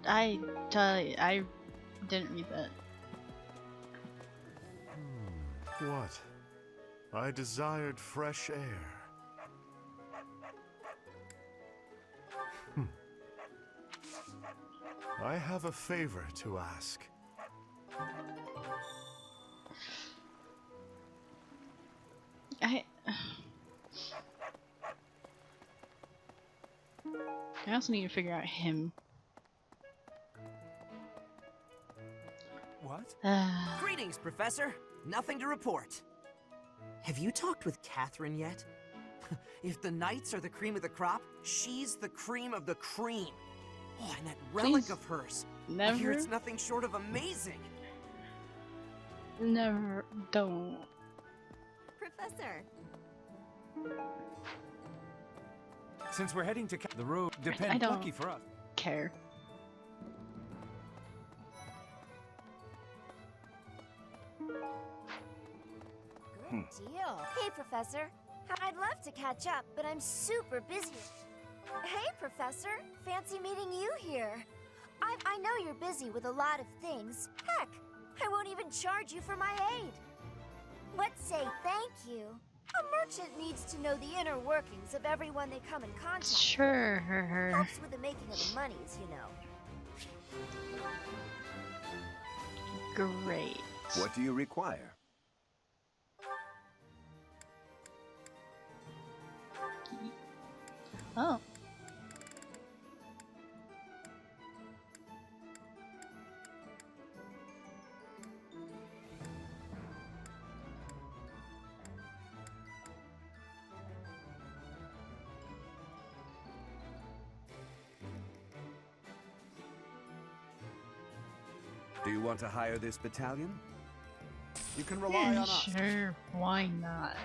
I didn't read that. What? I desired fresh air. I have a favor to ask. I also need to figure out him. What? Greetings, Professor. Nothing to report. Have you talked with Catherine yet? If the Knights are the cream of the crop, she's the cream of the cream. Oh, and that relic of hers. I hear it's nothing short of amazing. Never. Don't. Professor. Since we're heading to the road, depends lucky for us. Care. Good deal. Hey, Professor. I'd love to catch up, but I'm super busy. Hey, Professor. Fancy meeting you here. I know you're busy with a lot of things. Heck, I won't even charge you for my aid. Let's say thank you. A merchant needs to know the inner workings of everyone they come in contact with. Sure. Helps with the making of the monies, you know. Great. What do you require? Oh. Do you want to hire this battalion? You can rely on us. Sure, why not?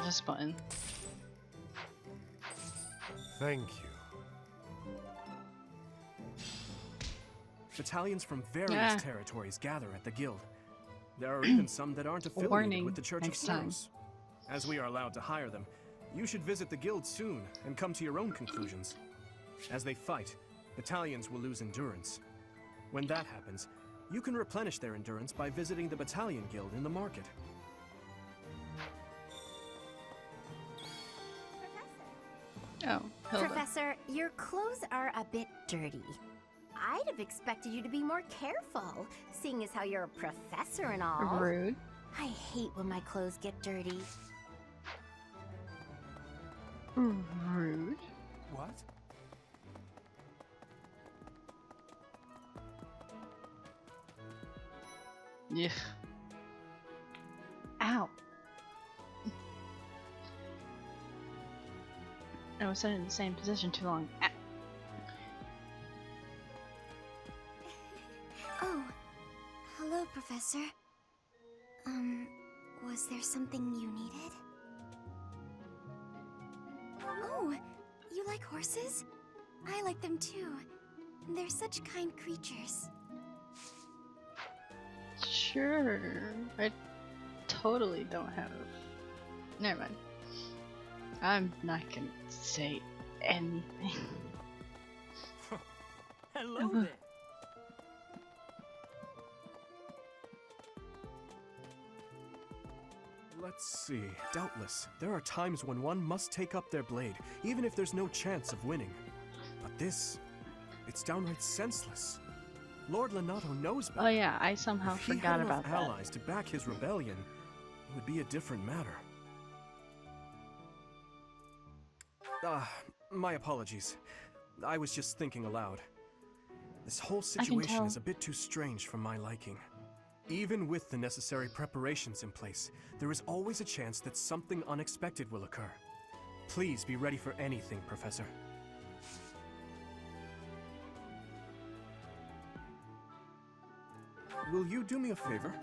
This button. Thank you. Battalions from various territories gather at the guild. There are even some that aren't affiliated with the Church of Saros. As we are allowed to hire them, you should visit the guild soon and come to your own conclusions. As they fight, battalions will lose endurance. When that happens, you can replenish their endurance by visiting the battalion guild in the market. Oh, Hilda. Professor, your clothes are a bit dirty. I'd have expected you to be more careful, seeing as how you're a professor and all. Rude. I hate when my clothes get dirty. Rude. What? Yeah. Ow. I was sitting in the same position too long. Ah. Oh, hello, Professor. Was there something you needed? Oh, you like horses? I like them too. They're such kind creatures. Sure. I totally don't have. Never mind. I'm not gonna say anything. Hello there. Let's see. Doubtless, there are times when one must take up their blade, even if there's no chance of winning. But this, it's downright senseless. Lord Lonato knows better. Oh yeah, I somehow If he forgot had about enough that. allies to back his rebellion, it would be a different matter. My apologies. I was just thinking aloud. This whole situation is a bit too strange for my liking. Even with the necessary preparations in place, there is always a chance that something unexpected will occur. Please be ready for anything, Professor. Will you do me a favor?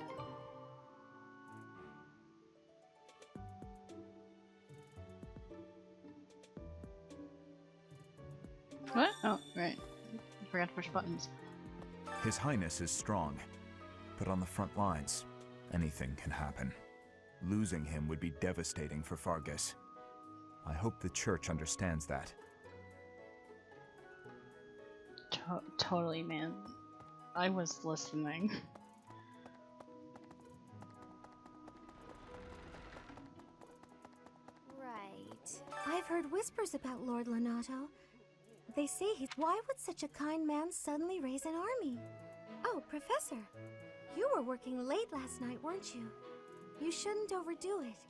What? Oh, right. I forgot to push buttons. His Highness is strong, but on the front lines, anything can happen. Losing him would be devastating for Fargus. I hope the Church understands that. Totally, man. I was listening. Right. I've heard whispers about Lord Lonato. They say why would such a kind man suddenly raise an army? Oh, Professor. You were working late last night, weren't you? You shouldn't overdo it.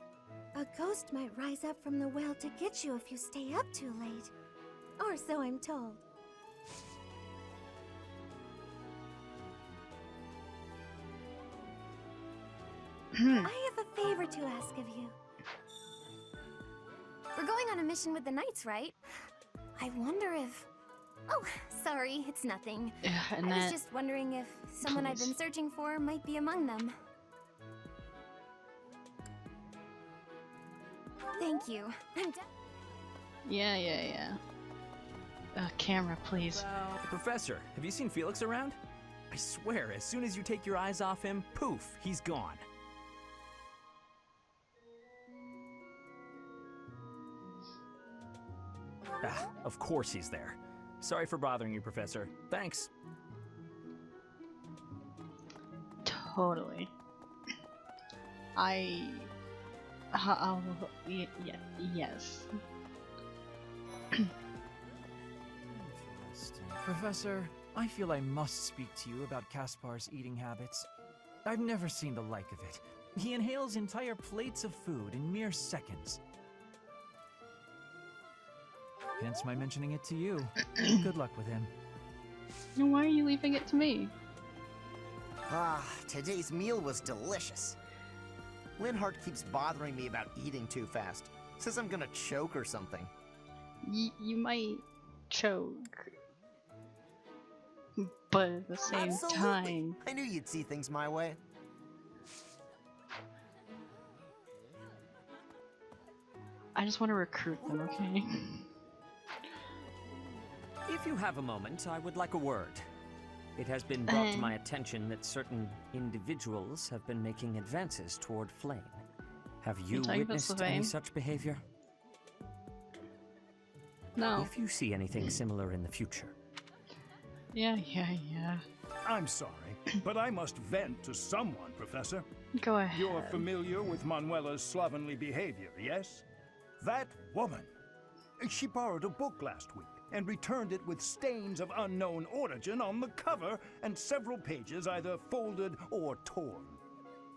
A ghost might rise up from the well to get you if you stay up too late. Or so I'm told. I have a favor to ask of you. We're going on a mission with the Knights, right? I wonder if... Oh, sorry, it's nothing. And I was just wondering if someone I've been searching for might be among them. Thank you. Yeah. Camera, please. Professor, have you seen Felix around? I swear, as soon as you take your eyes off him, poof, he's gone. Ah, of course he's there. Sorry for bothering you, Professor. Thanks. Totally. Yes. Professor, I feel I must speak to you about Caspar's eating habits. I've never seen the like of it. He inhales entire plates of food in mere seconds. Hence my mentioning it to you. Good luck with him. Why are you leaving it to me? Ah, today's meal was delicious. Linhardt keeps bothering me about eating too fast. Says I'm gonna choke or something. You might choke. But at the same Absolutely. time... I knew you'd see things my way. I just want to recruit them, okay? If you have a moment, I would like a word. It has been brought to my attention that certain individuals have been making advances toward Flame. Have you witnessed any such behavior? No. If you see anything similar in the future. Yeah. I'm sorry, but I must vent to someone, Professor. Go ahead. You're familiar with Manuela's slovenly behavior, yes? That woman! She borrowed a book last week and returned it with stains of unknown origin on the cover and several pages either folded or torn.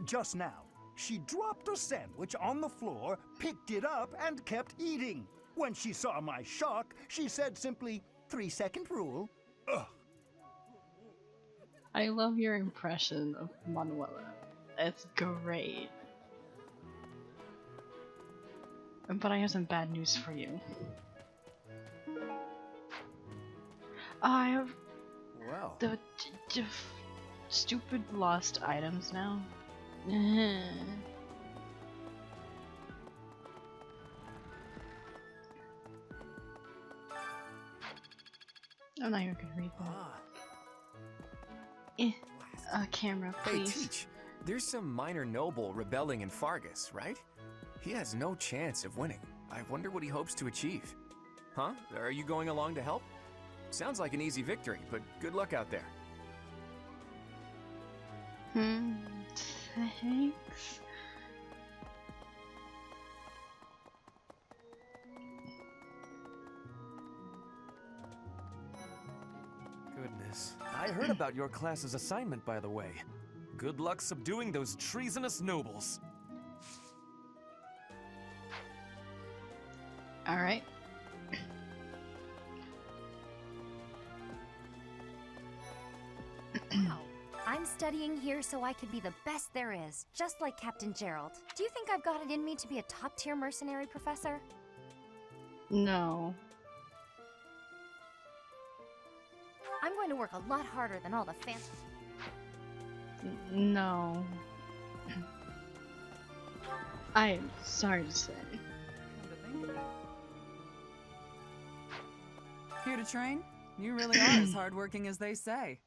Just now, she dropped a sandwich on the floor, picked it up, and kept eating. When she saw my shock, she said simply, 3-second rule. Ugh. I love your impression of Manuela. It's great. But I have some bad news for you. I have the stupid lost items now. I'm not even gonna read that. Camera, please. Hey, Teach, there's some minor noble rebelling in Fargus, right? He has no chance of winning. I wonder what he hopes to achieve. Huh? Are you going along to help? Sounds like an easy victory, but good luck out there. Thanks. Goodness. I heard about your class's assignment, by the way. Good luck subduing those treasonous nobles. Alright. Wow. I'm studying here so I could be the best there is, just like Captain Gerald. Do you think I've got it in me to be a top-tier mercenary, Professor? No. I'm going to work a lot harder than all the fancy... No. I'm sorry to say. Here to train? You really are as hardworking as they say.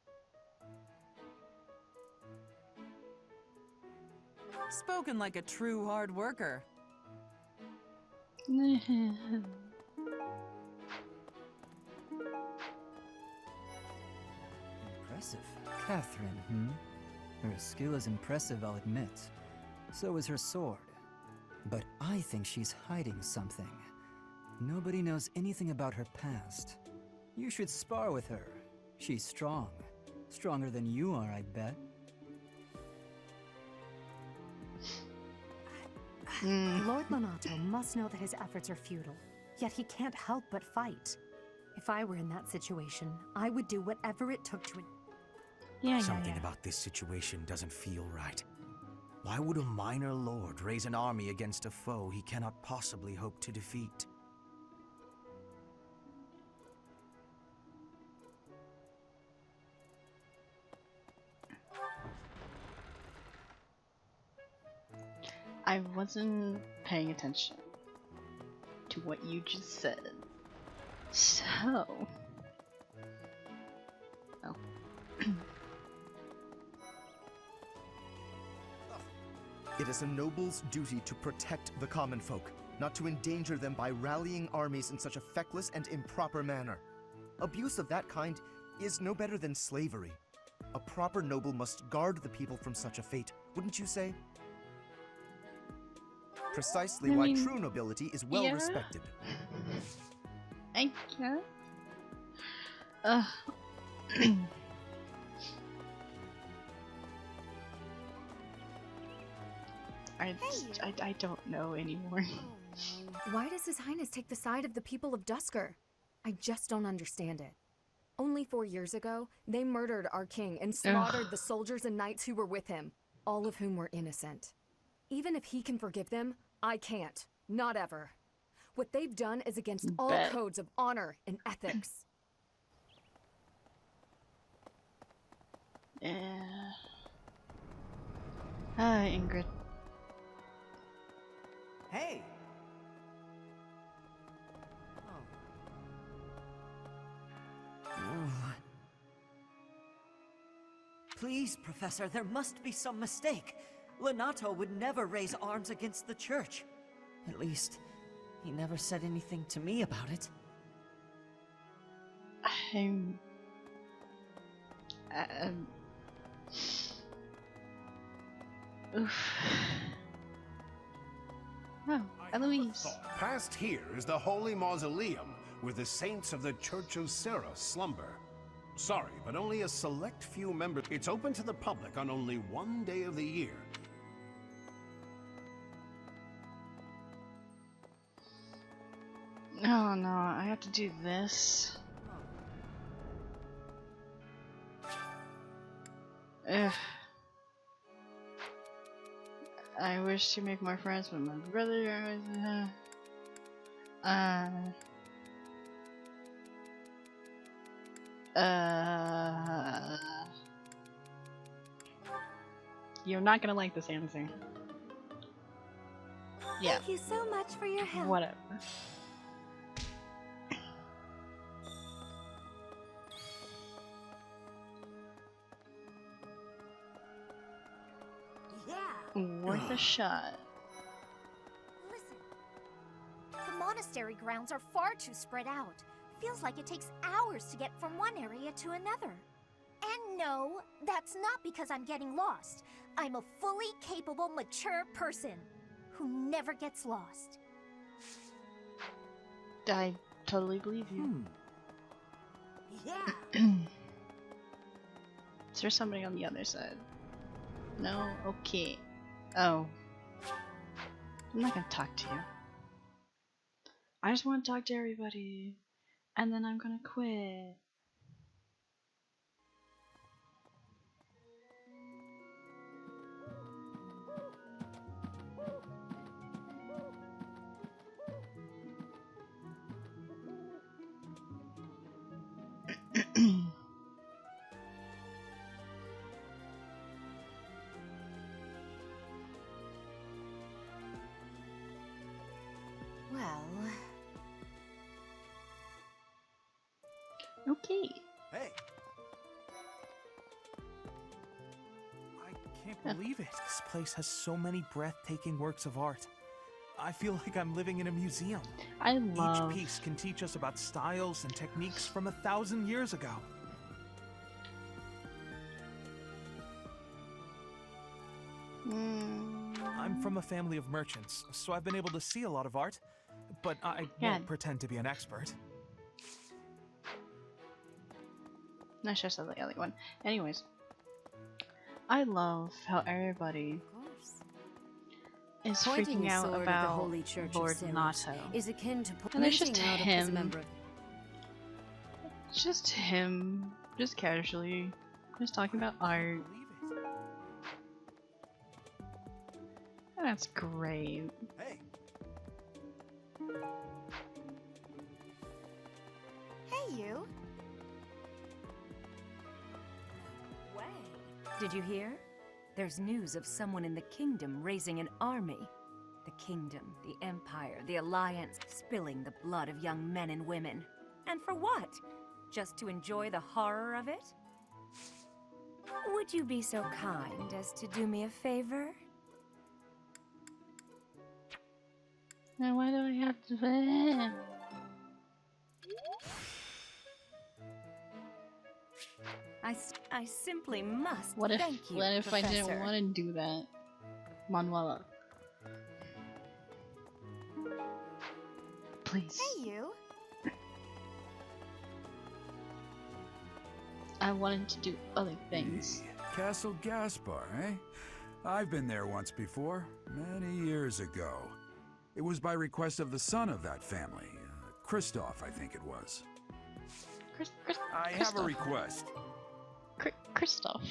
Spoken like a true hard worker. Impressive. Catherine, Her skill is impressive, I'll admit. So is her sword. But I think she's hiding something. Nobody knows anything about her past. You should spar with her. She's strong. Stronger than you are, I bet. Lord Lonato must know that his efforts are futile, yet he can't help but fight. If I were in that situation, I would do whatever it took to... Something about this situation doesn't feel right. Why would a minor lord raise an army against a foe he cannot possibly hope to defeat? I wasn't paying attention to what you just said. So... Oh. It is a noble's duty to protect the common folk, not to endanger them by rallying armies in such a feckless and improper manner. Abuse of that kind is no better than slavery. A proper noble must guard the people from such a fate, wouldn't you say? Precisely why true nobility is well respected. I guess. I don't know anymore. Why does His Highness take the side of the people of Dusker? I just don't understand it. Only 4 years ago, they murdered our king and slaughtered the soldiers and knights who were with him, all of whom were innocent. Even if he can forgive them, I can't. Not ever. What they've done is against all codes of honor and ethics. Yeah. Hi, Ingrid. Hey! Please, Professor, there must be some mistake. Lonato would never raise arms against the church. At least, he never said anything to me about it. Oof. Oh, Eloise. Past here is the holy mausoleum where the saints of the Church of Seros slumber. Sorry, but only a select few members. It's open to the public on only one day of the year. Oh no, I have to do this. Ugh. I wish to make more friends with my brother. You're not gonna like this answer. Yeah. Thank you so much for your help. Whatever. Yeah. Worth a shot. Listen. The monastery grounds are far too spread out. Feels like it takes hours to get from one area to another. And no, that's not because I'm getting lost. I'm a fully capable, mature person who never gets lost. I totally believe you. Yeah. Is there somebody on the other side? No? Okay. Oh. I'm not gonna talk to you. I just want to talk to everybody. And then I'm gonna quit. Well... Okay. Hey. I can't believe it. This place has so many breathtaking works of art. I feel like I'm living in a museum. I love... Each piece can teach us about styles and techniques from 1,000 years ago. I'm from a family of merchants, so I've been able to see a lot of art, but I won't pretend to be an expert. No, sure, so the other one. Anyways, I love how everybody is Pointing freaking out sword at the about Holy Church Lord of Seros Nato. is akin to And there's just pointing out as a him. member of Just him, just casually, just talking about art. That's great. Hey. Hey, you. Way. Did you hear? There's news of someone in the kingdom raising an army. The kingdom, the empire, the alliance, spilling the blood of young men and women. And for what? Just to enjoy the horror of it? Would you be so kind as to do me a favor? Now why do I have to... I simply must What if, thank you, what if I didn't Professor. want to do that? Manuela. Please. Hey, you. I wanted to do other things. Castle Gaspar, eh? I've been there once before, many years ago. It was by request of the son of that family, Christoph, I think it was. I have a request. Christoph.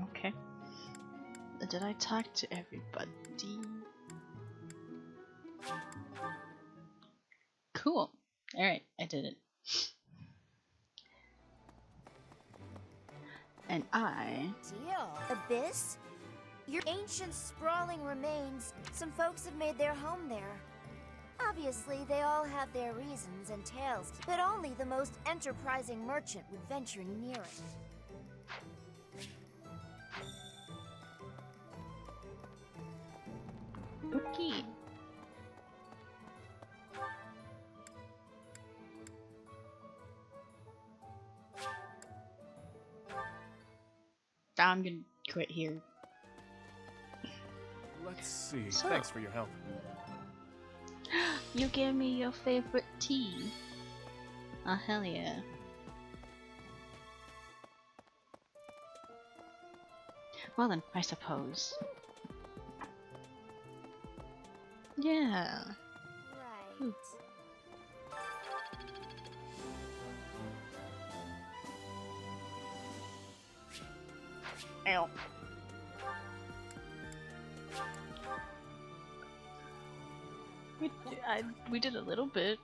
Okay. Did I talk to everybody? Cool. Alright, I did it. And I... Deal. Abyss? Your ancient sprawling remains. Some folks have made their home there. Obviously, they all have their reasons and tales, but only the most enterprising merchant would venture near it. Okay. I'm gonna quit here. Let's see. So- Thanks for your help. You gave me your favorite tea. Oh, hell yeah. Well then, I suppose. Yeah. Right. Ooh. Ow. We did a little bit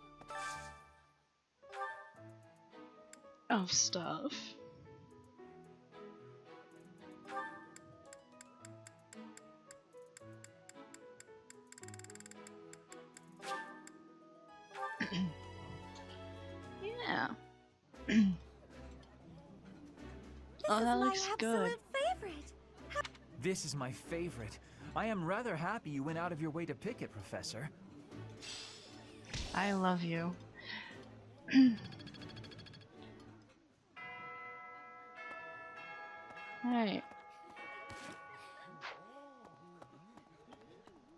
of stuff. Yeah. Oh, that looks good. This is my favorite. I am rather happy you went out of your way to pick it, Professor. I love you. Alright.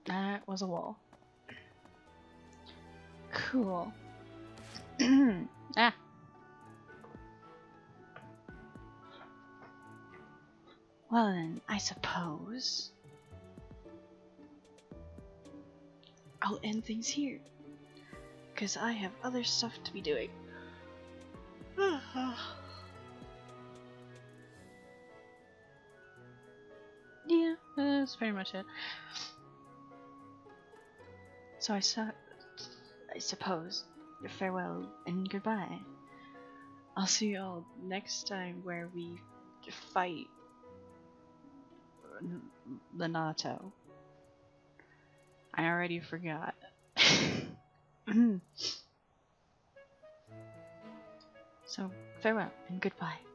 That was a wall. Cool. Ah. Well then, I suppose I'll end things here, because I have other stuff to be doing. Yeah, that's pretty much it. So I suppose farewell and goodbye. I'll see you all next time where we fight Lanato. I already forgot. So farewell and goodbye.